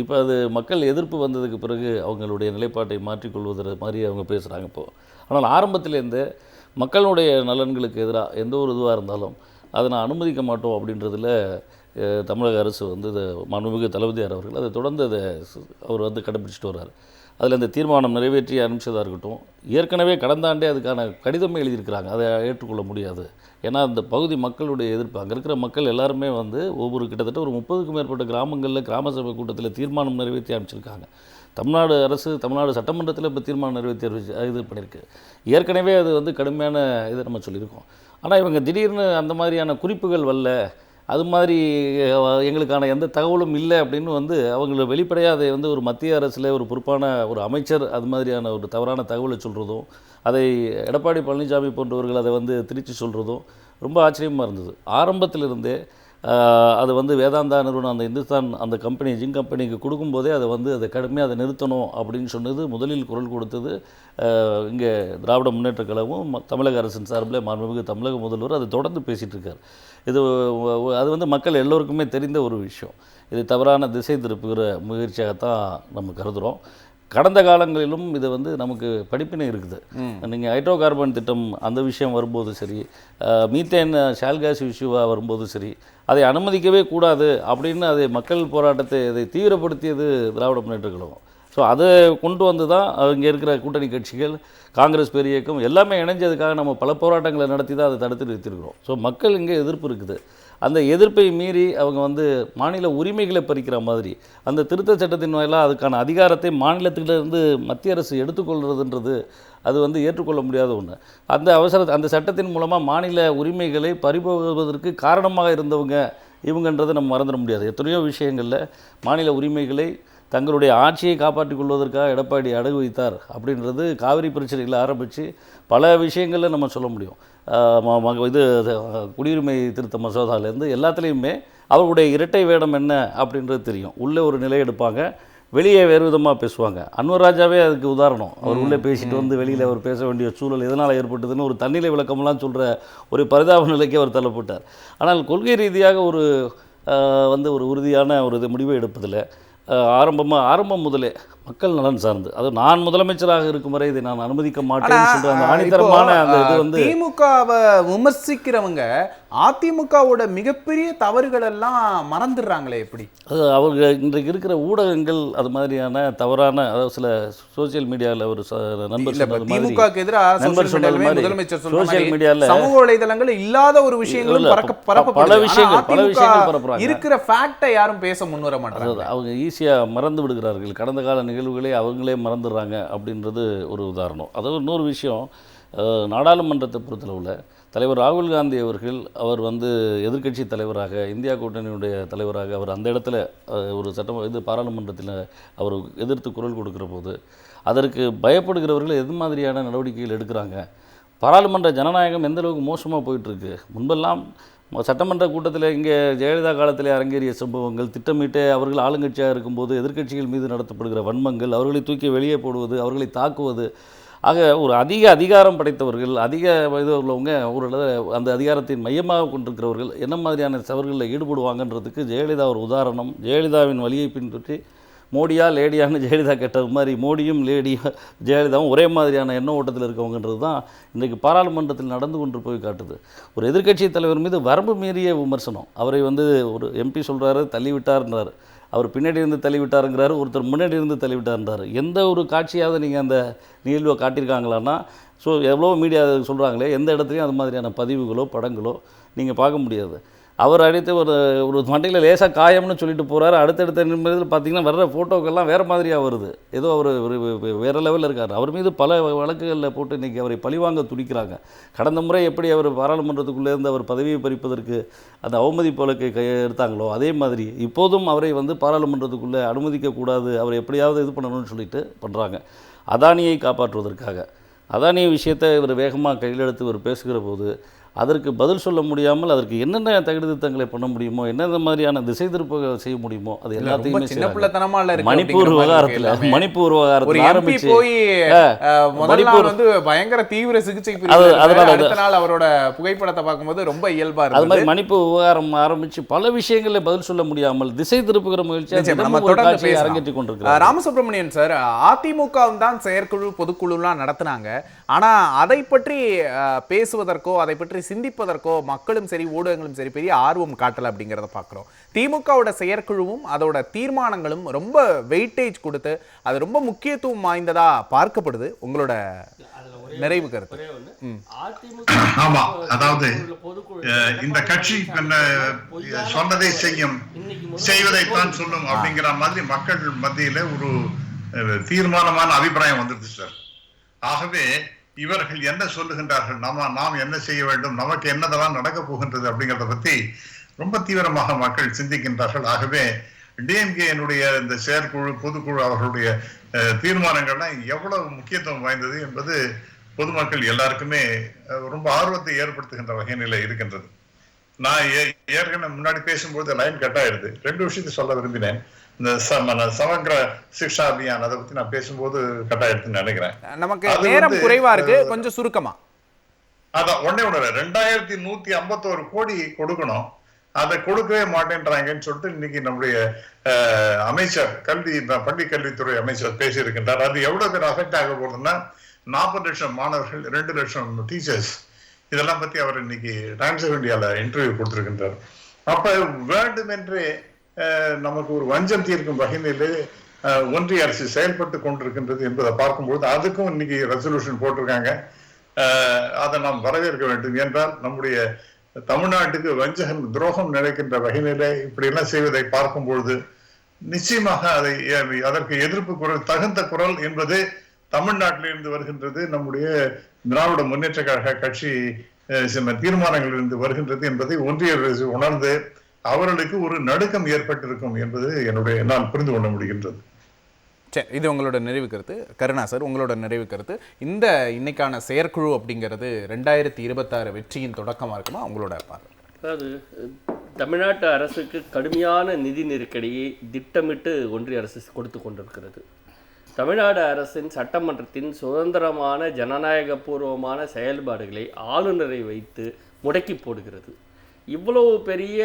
இப்போ அது மக்கள் எதிர்ப்பு வந்ததுக்கு பிறகு அவங்களுடைய நிலைப்பாட்டை மாற்றிக்கொள்வதை மாதிரி அவங்க பேசுகிறாங்க இப்போது. ஆனால் ஆரம்பத்திலேருந்து மக்களுடைய நலன்களுக்கு எதிராக எந்த ஒரு இதுவாக இருந்தாலும் அதை நான் அனுமதிக்க மாட்டோம் அப்படின்றதில் தமிழக அரசு இதை மாண்புமிகு தளபதியார் அவர்கள் அதை தொடர்ந்து அவர் கடைபிடிச்சிட்டு வர்றார். அதில் இந்த தீர்மானம் நிறைவேற்றி அனுப்பிச்சதாக இருக்கட்டும், ஏற்கனவே கடந்த ஆண்டே அதுக்கான கடிதமே எழுதியிருக்கிறாங்க. அதை ஏற்றுக்கொள்ள முடியாது. ஏன்னா அந்த பகுதி மக்களுடைய எதிர்ப்பு, அங்கே இருக்கிற மக்கள் எல்லாருமே கிட்டத்தட்ட ஒரு 30க்கும் மேற்பட்ட கிராமங்களில் கிராம சபை கூட்டத்தில் தீர்மானம் நிறைவேற்றி அனுப்பிச்சிருக்காங்க. தமிழ்நாடு அரசு தமிழ்நாடு சட்டமன்றத்தில் இப்போ தீர்மானம் நிறைவேற்றி இது பண்ணியிருக்கு. ஏற்கனவே அது கடுமையான இதை நம்ம சொல்லியிருக்கோம். ஆனால் இவங்க திடீர்னு அந்த மாதிரியான குறிப்புகள் வரல, அது மாதிரி எங்களுக்கான எந்த தகவலும் இல்லை அப்படின்னு அவங்கள வெளிப்படையாக அதை ஒரு மத்திய அரசில் ஒரு பொறுப்பான ஒரு அமைச்சர் அது மாதிரியான ஒரு தவறான தகவலை சொல்கிறதும், அதை எடப்பாடி பழனிசாமி போன்றவர்கள் அதை திருச்சி சொல்கிறதும் ரொம்ப ஆச்சரியமாக இருந்தது. ஆரம்பத்திலிருந்தே அது வேதாந்தா நிறுவனம் அந்த இந்துஸ்தான் அந்த கம்பெனி ஜிங்க் கம்பெனிக்கு கொடுக்கும்போதே அதை கடுமையாக அதை நிறுத்தணும் அப்படின்னு சொன்னது, முதலில் குரல் கொடுத்தது இங்கே திராவிட முன்னேற்ற கழகமும் தமிழக அரசின் சார்பில் மாண்புமிகு தமிழக முதல்வர் அதை தொடர்ந்து பேசிகிட்டு இருக்கார். அது மக்கள் எல்லோருக்குமே தெரிந்த ஒரு விஷயம். இது தவறான திசை திருப்புகிற முயற்சியாகத்தான் நம்ம கருதுகிறோம். கடந்த காலங்களிலும் இது நமக்கு படிப்பினை இருக்குது. நீங்கள் ஹைட்ரோ கார்பன் திட்டம் அந்த விஷயம் வரும்போது சரி, மீத்தேன் ஷால் கேஸ் இஷ்யூவாக வரும்போது சரி, அதை அனுமதிக்கவே கூடாது அப்படின்னு அதை மக்கள் போராட்டத்தை இதை தீவிரப்படுத்தியது திராவிட முன்னேற்ற கழகம். ஸோ அதை கொண்டு வந்து தான் இங்கே இருக்கிற கூட்டணி கட்சிகள், காங்கிரஸ் பேர் இயக்கம் எல்லாமே இணைஞ்சதுக்காக நம்ம பல போராட்டங்களை நடத்தி தான் அதை தடுத்து நிறுத்திருக்கிறோம். ஸோ மக்கள் இங்கே எதிர்ப்பு இருக்குது. அந்த எதிர்ப்பை மீறி அவங்க மாநில உரிமைகளை பறிக்கிற மாதிரி அந்த திருத்த சட்டத்தின் வாயிலாக அதுக்கான அதிகாரத்தை மாநிலத்திலிருந்து மத்திய அரசு எடுத்துக்கொள்கிறதுன்றது அது ஏற்றுக்கொள்ள முடியாத ஒன்று. அந்த சட்டத்தின் மூலமாக மாநில உரிமைகளை பறிபோகுவதற்கு காரணமாக இருந்தவங்க இவங்கன்றதை நம்ம மறந்துட முடியாது. எத்தனையோ விஷயங்களில் மாநில உரிமைகளை தங்களுடைய ஆட்சியை காப்பாற்றிக் கொள்வதற்காக எடப்பாடி அடகு வைத்தார் அப்படின்றது காவிரி பிரச்சனைகளை ஆரம்பித்து பல விஷயங்களில் நம்ம சொல்ல முடியும். இது குடியுரிமை திருத்த மசோதாவிலேருந்து எல்லாத்துலேயுமே அவர்களுடைய இரட்டை வேடம் என்ன அப்படின்றது தெரியும். உள்ளே ஒரு நிலை எடுப்பாங்க, வெளியே வேறு விதமாக பேசுவாங்க. அன்வர் ராஜாவே அதுக்கு உதாரணம். அவர் உள்ளே பேசிட்டு வெளியில் அவர் பேச வேண்டிய சூழல் எதனால் ஏற்பட்டதுன்னு ஒரு தன்னிலை விளக்கமெல்லாம் சொல்கிற ஒரு பரிதாப நிலைக்கு அவர் தள்ளப்பட்டார். ஆனால் கொள்கை ரீதியாக ஒரு உறுதியான ஒரு முடிவை எடுப்பதில் ஆரம்பம் முதலே மக்கள் நலன் சார்ந்து. அது நான் முதலமைச்சராக இருக்கும் வரை இதை நான் அனுமதிக்க மாட்டேன்னு சொல்ற அந்த ஆணித்தரமான அந்த இது வந்து திமுகவை விமர்சிக்கிறவங்க அதிமுகவோட மிகப்பெரிய தவறுகள் எல்லாம் மறந்துடுறாங்களே எப்படி? அது அவங்க இன்றைக்கு இருக்கிற ஊடகங்கள் அது மாதிரியான தவறான, அதாவது சில சோசியல் மீடியாவில் ஒரு நண்பர் சொன்னது மாதிரி, திமுகவுக்கு எதிராக நண்பர் சொன்னது மாதிரி முதலமைச்சர் சோசியல் மீடியாவில் சமூக வலைதளங்கள் இல்லாத ஒரு விஷயங்களும் பல விஷயங்கள் பரப்புறாங்க. இருக்கிற ஃபேக்டை யாரும் பேச முன்வர மாட்டாங்க. அவங்க ஈஸியாக மறந்து விடுகிறார்கள், கடந்த கால நிகழ்வுகளே அவங்களே மறந்துடுறாங்க அப்படின்றது ஒரு உதாரணம். அதாவது இன்னொரு விஷயம், நாடாளுமன்றத்தை பொறுத்தளவில் தலைவர் ராகுல் காந்தி அவர்கள் அவர் வந்து எதிர்க்கட்சி தலைவராக, இந்தியா கூட்டணியுடைய தலைவராக அவர் அந்த இடத்துல ஒரு பாராளுமன்றத்தில் அவர் எதிர்த்து குரல் கொடுக்குற போது அதற்கு பயப்படுகிறவர்கள் எது மாதிரியான நடவடிக்கைகள் எடுக்கிறாங்க? பாராளுமன்ற ஜனநாயகம் எந்த அளவுக்கு மோசமாக போயிட்டுருக்கு. முன்பெல்லாம் சட்டமன்ற கூட்டத்தில் இங்கே ஜெயலலிதா காலத்தில் அரங்கேறிய சம்பவங்கள், திட்டமிட்டு அவர்கள் ஆளுங்கட்சியாக இருக்கும்போது எதிர்க்கட்சிகள் மீது நடத்தப்படுகிற வன்மங்கள், அவர்களை தூக்கி வெளியே போடுவது, அவர்களை தாக்குவது, ஆக ஒரு அதிகாரம் படைத்தவர்கள், இது உள்ளவங்க ஒரு அந்த அதிகாரத்தின் மையமாக கொண்டிருக்கிறவர்கள் என்ன மாதிரியான தவறுகளில் ஈடுபடுவாங்கன்றதுக்கு ஜெயலலிதா ஒரு உதாரணம். ஜெயலலிதாவின் வழியை பின்பற்றி மோடியா லேடியான்னு ஜெயலலிதா கேட்டது மாதிரி மோடியும் லேடியும் ஜெயலலிதாவும் ஒரே மாதிரியான எண்ண ஓட்டத்தில் இருக்கவங்கன்றது தான் இன்றைக்கு பாராளுமன்றத்தில் நடந்து கொண்டு போய் காட்டுது. ஒரு எதிர்க்கட்சி தலைவர் மீது வரம்பு மீறிய விமர்சனம். அவரை வந்து ஒரு எம்பி சொல்கிறாரு தள்ளிவிட்டார்ன்றார், அவர் பின்னாடி இருந்து தள்ளிவிட்டாருங்கிறாரு, ஒருத்தர் முன்னாடி இருந்து தள்ளிவிட்டார்ன்றார். எந்த ஒரு காட்சியாவது நீங்கள் அந்த நிகழ்வை காட்டியிருக்காங்களான்னா, ஸோ எவ்வளோ மீடியா சொல்கிறாங்களே, எந்த இடத்துலையும் அது மாதிரியான பதிவுகளோ படங்களோ நீங்கள் பார்க்க முடியாது. அவர் அடித்து ஒரு மண்டையில் லேசாக காயம்னு சொல்லிட்டு போகிறாரு, அடுத்தடுத்த நிமிடத்தில் பார்த்தீங்கன்னா வர்ற ஃபோட்டோக்கெல்லாம் வேறு மாதிரியாக வருது. ஏதோ அவர் வேறு லெவலில் இருக்கார். அவர் மீது பல வழக்குகளில் போட்டு இன்றைக்கி அவரை பழிவாங்க துடிக்கிறாங்க. கடந்த முறை எப்படி அவர் பாராளுமன்றத்துக்குள்ளேருந்து அவர் பதவியை பறிப்பதற்கு அந்த அவமதிப்பு வழக்கை எடுத்தாங்களோ, அதே மாதிரி இப்போதும் அவரை வந்து பாராளுமன்றத்துக்குள்ளே அனுமதிக்கக்கூடாது, அவரை எப்படியாவது இது பண்ணணும்னு சொல்லிட்டு பண்ணுறாங்க. அதானியை காப்பாற்றுவதற்காக. அதானி விஷயத்தை இவர் வேகமாக கையில் எடுத்து இவர் பேசுகிற போது அதற்கு பதில் சொல்ல முடியாமல் அதற்கு என்னென்ன தகுதித்தங்களை பண்ண முடியுமோ, என்னென்ன மாதிரியான திசை திருப்ப செய்ய முடியுமோ அது எல்லாத்தையுமே மணிப்பூர் விவகாரத்தில் ஆரம்பிச்சு மணிப்பூர் வந்து பயங்கர தீவிர சிகிச்சை அடுத்த நாள் அவரோட புகைப்படத்தை பார்க்கும்போது ரொம்ப இயல்பா இருக்கு. அது மாதிரி மணிப்பூர் விவகாரம் ஆரம்பிச்சு பல விஷயங்களில் பதில் சொல்ல முடியாமல் திசை திருப்புகிற முயற்சி அரங்கேற்றி கொண்டிருக்கிறார். ராமசுப்ரமணியன் சார், அதிமுக தான் செயற்குழு பொதுக்குழுலாம் நடத்தினாங்க. ஆனா அதை பற்றி பேசுவதற்கோ அதை பற்றி சிந்திப்பதற்கோ மக்களும் சரி ஊடகங்களும் சரி பெரிய ஆர்வம் காட்டல அப்படிங்கிறத பார்க்குறோம். திமுகவோட செயற்குழுவும் அதோட தீர்மானங்களும் ரொம்ப வெயிட்டேஜ் கொடுத்து அது ரொம்ப முக்கியத்துவம் வாய்ந்ததா பார்க்கப்படுது. உங்களோட நிறைவு கருத்து? ஆமா, அதாவது இந்த கட்சி சொன்னதை செய்யும், செய்வதைத்தான் சொல்லும் அப்படிங்கிற மாதிரி மக்கள் மத்தியில ஒரு தீர்மானமான அபிப்பிராயம் வந்துருது சார். ஆகவே இவர்கள் என்ன சொல்லுகின்றார்கள், நாம் என்ன செய்ய வேண்டும், நமக்கு என்னதெல்லாம் நடக்க போகின்றது அப்படிங்கிறத பத்தி ரொம்ப தீவிரமாக மக்கள் சிந்திக்கின்றார்கள். ஆகவே டிஎம்கேனுடைய இந்த செயற்குழு பொதுக்குழு அவர்களுடைய தீர்மானங்கள்லாம் எவ்வளவு முக்கியத்துவம் வாய்ந்தது என்பது பொதுமக்கள் எல்லாருக்குமே ரொம்ப ஆர்வத்தை ஏற்படுத்துகின்ற வகையில இருக்கின்றது. நான் ஏற்கனவே முன்னாடி பேசும்போது லைன் கட் ஆயிடுது. 2 விஷயத்தை சொல்ல விரும்பினேன். இந்த சமக்ர சிக்ஷா அபியான் அதை பத்தி நான் பேசும்போது கட்டாயத்துன்னு நினைக்கிறேன். நமக்கு நேரம் குறைவா இருக்கு, கொஞ்சம் சுருக்கமா. அதான் ஒன்னே 2151 கோடி கொடுக்கணும், அதை கொடுக்கவே மாட்டேன்றாங்கன்னு சொல்லிட்டு இன்னைக்கு நம்முடைய அமைச்சர் பள்ளி கல்வித்துறை அமைச்சர் பேசி இருக்கின்றார். அது எவ்வளவு பேர் அஃபெக்ட் ஆக போறதுன்னா 40 லட்சம் மாணவர்கள், 2 லட்சம் டீச்சர்ஸ், இதெல்லாம் பத்தி அவர் இன்னைக்கு டைம்ஸ் ஆஃப் இந்தியால இன்டர்வியூ கொடுத்திருக்கின்றார். அப்ப வேண்டுமென்றே நமக்கு ஒரு வஞ்சம் தீர்க்கும் வகையிலே ஒன்றிய அரசு செயல்பட்டு கொண்டிருக்கின்றது என்பதை பார்க்கும்போது அதுக்கும் இன்னைக்கு ரெசல்யூஷன் போட்டிருக்காங்க. அதை நாம் வரவேற்க வேண்டும். என்றால் நம்முடைய தமிழ்நாட்டுக்கு வஞ்சகம் துரோகம் நினைக்கின்ற வகையிலே இப்படி எல்லாம் செய்வதை பார்க்கும்பொழுது நிச்சயமாக அதற்கு எதிர்ப்பு குரல், தகுந்த குரல் என்பது தமிழ்நாட்டிலிருந்து வருகின்றது, நம்முடைய திராவிட முன்னேற்ற கழக கட்சி தீர்மானங்களிலிருந்து வருகின்றது என்பதை ஒன்றிய அரசு உணர்ந்து அவர்களுக்கு ஒரு நடுக்கம் ஏற்பட்டிருக்கும் என்பது என்னால் புரிந்து கொள்ள முடிகின்றது. சரி, இது உங்களோட நிறைவு கருத்து. கருணா சார், உங்களோட நிறைவு கருத்து. இந்த இன்னைக்கான செயற்குழு அப்படிங்கிறது 2026 வெற்றியின் தொடக்கமாக இருக்குமா உங்களோட பார்வை? அதாவது தமிழ்நாட்டு அரசுக்கு கடுமையான நிதி நெருக்கடியை திட்டமிட்டு ஒன்றிய அரசு கொடுத்து கொண்டிருக்கிறது. தமிழ்நாடு அரசின் சட்டமன்றத்தின் சுதந்திரமான ஜனநாயகபூர்வமான செயல்பாடுகளை ஆளுநரை வைத்து முடக்கி போடுகிறது. இவ்வளவு பெரிய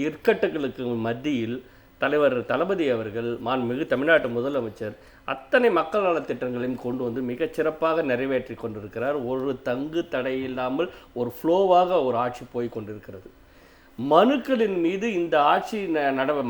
இற்கட்டுகளுக்கு மத்தியில் தலைவர் தளபதி அவர்கள், மாண்புமிகு தமிழ்நாட்டு முதலமைச்சர் அத்தனை மக்கள் நலத் திட்டங்களையும் கொண்டு வந்து மிகச்சிறப்பாக நிறைவேற்றி கொண்டிருக்கிறார். ஒரு தங்கு தடை இல்லாமல் ஒரு ஃப்ளோவாக ஒரு ஆட்சி போய் கொண்டிருக்கிறது. மனுக்களின் மீது இந்த ஆட்சி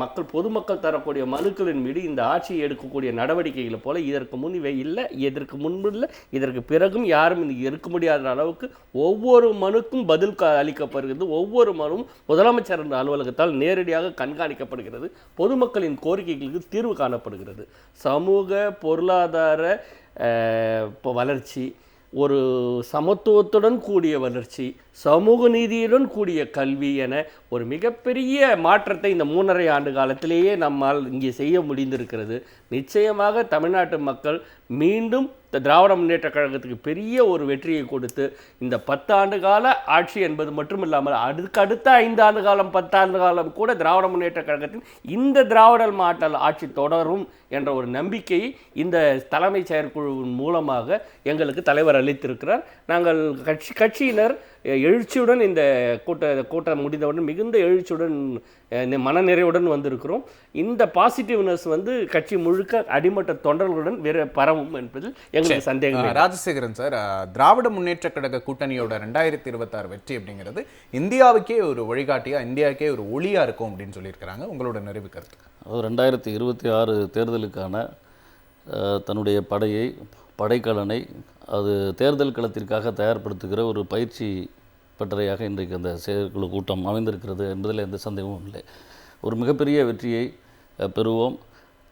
மக்கள் பொதுமக்கள் தரக்கூடிய மனுக்களின் மீது இந்த ஆட்சி எடுக்கக்கூடிய நடவடிக்கைகளை போல இதற்கு முன் இவை இல்லை, இதற்கு முன்பு இல்லை, இதற்கு பிறகும் யாரும் இருக்க முடியாத அளவுக்கு ஒவ்வொரு மனுக்கும் பதில் அளிக்கப்படுகிறது. ஒவ்வொரு மனுவும் முதலமைச்சர் அலுவலகத்தால் நேரடியாக கண்காணிக்கப்படுகிறது. பொதுமக்களின் கோரிக்கைகளுக்கு தீர்வு காணப்படுகிறது. சமூக பொருளாதார வளர்ச்சி, ஒரு சமத்துவத்துடன் கூடிய வளர்ச்சி, சமூக நீதியுடன் கூடிய கல்வி என ஒரு மிகப்பெரிய மாற்றத்தை இந்த 3.5 ஆண்டு காலத்திலேயே நம்மால் இங்கே செய்ய முடிந்திருக்கிறது. நிச்சயமாக தமிழ்நாட்டு மக்கள் மீண்டும் திராவிட முன்னேற்ற கழகத்துக்கு பெரிய ஒரு வெற்றியை கொடுத்து இந்த 10 ஆண்டு கால ஆட்சி என்பது மட்டுமில்லாமல் அடுத்த 5 ஆண்டு காலம் 10 ஆண்டு காலம் கூட திராவிட முன்னேற்ற கழகத்தின் இந்த திராவிட மாடல் ஆட்சி தொடரும் என்ற ஒரு நம்பிக்கையை இந்த தலைமைச் செயற்குழுவின் மூலமாக எங்களுக்கு தலைவர் அளித்திருக்கிறார். நாங்கள் கட்சியினர் எழுச்சியுடன் இந்த கூட்டம் முடிந்தவுடன் மிகுந்த எழுச்சியுடன் மனநிறைவுடன் வந்திருக்கிறோம். இந்த பாசிட்டிவ்னஸ் கட்சி முழுக்க அடிமட்ட தொண்டர்களுடன் பரவும் என்பதில் எங்களுக்கு சந்தேகம். ராஜசேகரன் சார், திராவிட முன்னேற்ற கழக கூட்டணியோட 2026 வெற்றி அப்படிங்கிறது இந்தியாவுக்கே ஒரு வழிகாட்டியா, இந்தியாவுக்கே ஒரு ஒளியா இருக்கும் அப்படின்னு சொல்லியிருக்கிறாங்க. உங்களோட நிறைவு கருத்து? 2026 தேர்தலுக்கான தன்னுடைய படைக்கலனை அது தேர்தல் களத்திற்காக தயார்படுத்துகிற ஒரு பயிற்சி பட்டறையாக இன்றைக்கு அந்த செயற்குழு கூட்டம் அமைந்திருக்கிறது என்பதில் எந்த சந்தேகமும் இல்லை. ஒரு மிகப்பெரிய வெற்றியை பெறுவோம்.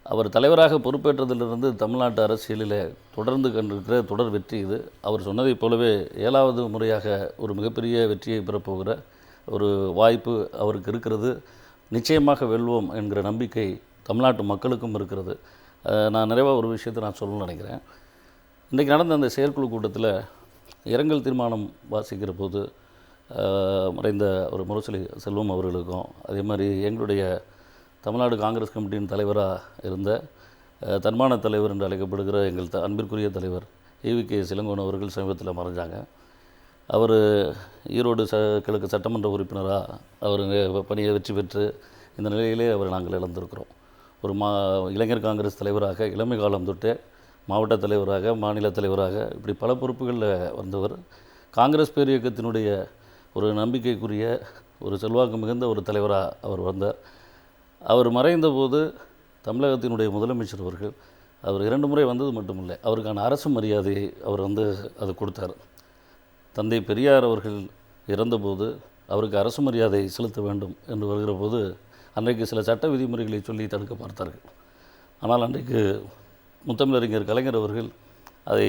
அவர் தலைவராக பொறுப்பேற்றதிலிருந்து தமிழ்நாட்டு அரசியலில் தொடர்ந்து கண்டிருக்கிற தொடர் வெற்றி இது. அவர் சொன்னதைப் போலவே 7வது முறையாக ஒரு மிகப்பெரிய வெற்றியை பெறப்போகிற ஒரு வாய்ப்பு அவருக்கு இருக்கிறது. நிச்சயமாக வெல்வோம் என்கிற நம்பிக்கை தமிழ்நாட்டு மக்களுக்கும் இருக்கிறது. நான் நிறைவாக ஒரு விஷயத்தை நான் சொல்லணும்னு நினைக்கிறேன். இன்றைக்கு நடந்த அந்த செயற்குழு கூட்டத்தில் இரங்கல் தீர்மானம் வாசிக்கிற போது மறைந்த ஒரு முரசொலி செல்வம் அவர்களுக்கும், அதே மாதிரி எங்களுடைய தமிழ்நாடு காங்கிரஸ் கமிட்டியின் தலைவராக இருந்த தன்மான தலைவர் என்று அழைக்கப்படுகிற எங்கள் அன்பிற்குரிய தலைவர் ஈவிகே இளங்கோவன் அவர்கள் சமீபத்தில் மறைஞ்சாங்க. அவர் ஈரோடு கிழக்கு சட்டமன்ற உறுப்பினராக அவர் பணியை வெற்றி பெற்று இந்த நிலையிலே அவரை நாங்கள் இழந்திருக்கிறோம். ஒரு இளைஞர் காங்கிரஸ் தலைவராக இளமை காலம் தொட்டே மாவட்ட தலைவராக, மாநில தலைவராக, இப்படி பல பொறுப்புகளில் வந்தவர். காங்கிரஸ் பேரியக்கத்தினுடைய ஒரு நம்பிக்கைக்குரிய ஒரு செல்வாக்கு மிகுந்த ஒரு தலைவராக அவர் வந்தார். அவர் மறைந்த போது தமிழகத்தினுடைய முதலமைச்சர் அவர்கள் அவர் 2 முறை வந்தது மட்டுமில்லை, அவருக்கான அரசு மரியாதையை அவர் அது கொடுத்தார். தந்தை பெரியார் அவர்கள் இறந்தபோது அவருக்கு அரசு மரியாதை செலுத்த வேண்டும் என்று வருகிற போது அன்றைக்கு சில சட்ட விதிமுறைகளை சொல்லி தடுக்க பார்த்தார்கள். ஆனால் அன்றைக்கு முத்தமிழறிஞர் கலைஞர் அவர்கள் அதை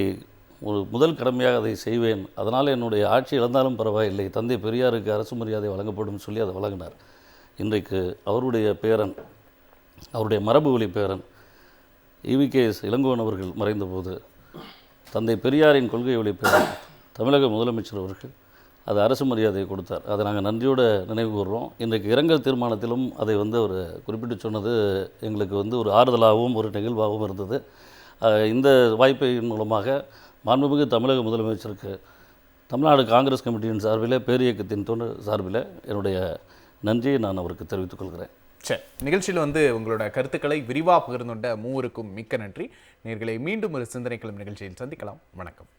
ஒரு முதல் கடமையாக அதை செய்வேன், அதனால் என்னுடைய ஆட்சி இழந்தாலும் பரவாயில்லை, தந்தை பெரியாருக்கு அரசு மரியாதை வழங்கப்படும் சொல்லி அதை வழங்கினார். இன்றைக்கு அவருடைய பேரன், அவருடைய மரபு வழி பேரன் ஈவிகே இளங்கோவன் அவர்கள் மறைந்தபோது தந்தை பெரியாரின் கொள்கை வழி பேரன் தமிழக முதலமைச்சர் அவர்கள் அது அரசு மரியாதையை கொடுத்தார். அதை நாங்கள் நன்றியோடு நினைவு கூறுறோம். இன்றைக்கு இரங்கல் தீர்மானத்திலும் அதை அவர் குறிப்பிட்டு சொன்னது எங்களுக்கு ஒரு ஆறுதலாகவும் ஒரு நெகிழ்வாகவும் இருந்தது. இந்த வாய்ப்பின் மூலமாக மாண்புமிகு தமிழக முதலமைச்சருக்கு தமிழ்நாடு காங்கிரஸ் கமிட்டியின் சார்பில், பேரியக்கத்தின் சார்பில் என்னுடைய நன்றியை நான் அவருக்கு தெரிவித்துக் கொள்கிறேன். சரி, நிகழ்ச்சியில் உங்களோட கருத்துக்களை விரிவாக பகிர்ந்துள்ள மூவருக்கும் மிக்க நன்றி. நேர்களை மீண்டும் ஒரு சிந்தனை கிளம்பும் நிகழ்ச்சியில் சந்திக்கலாம். வணக்கம்.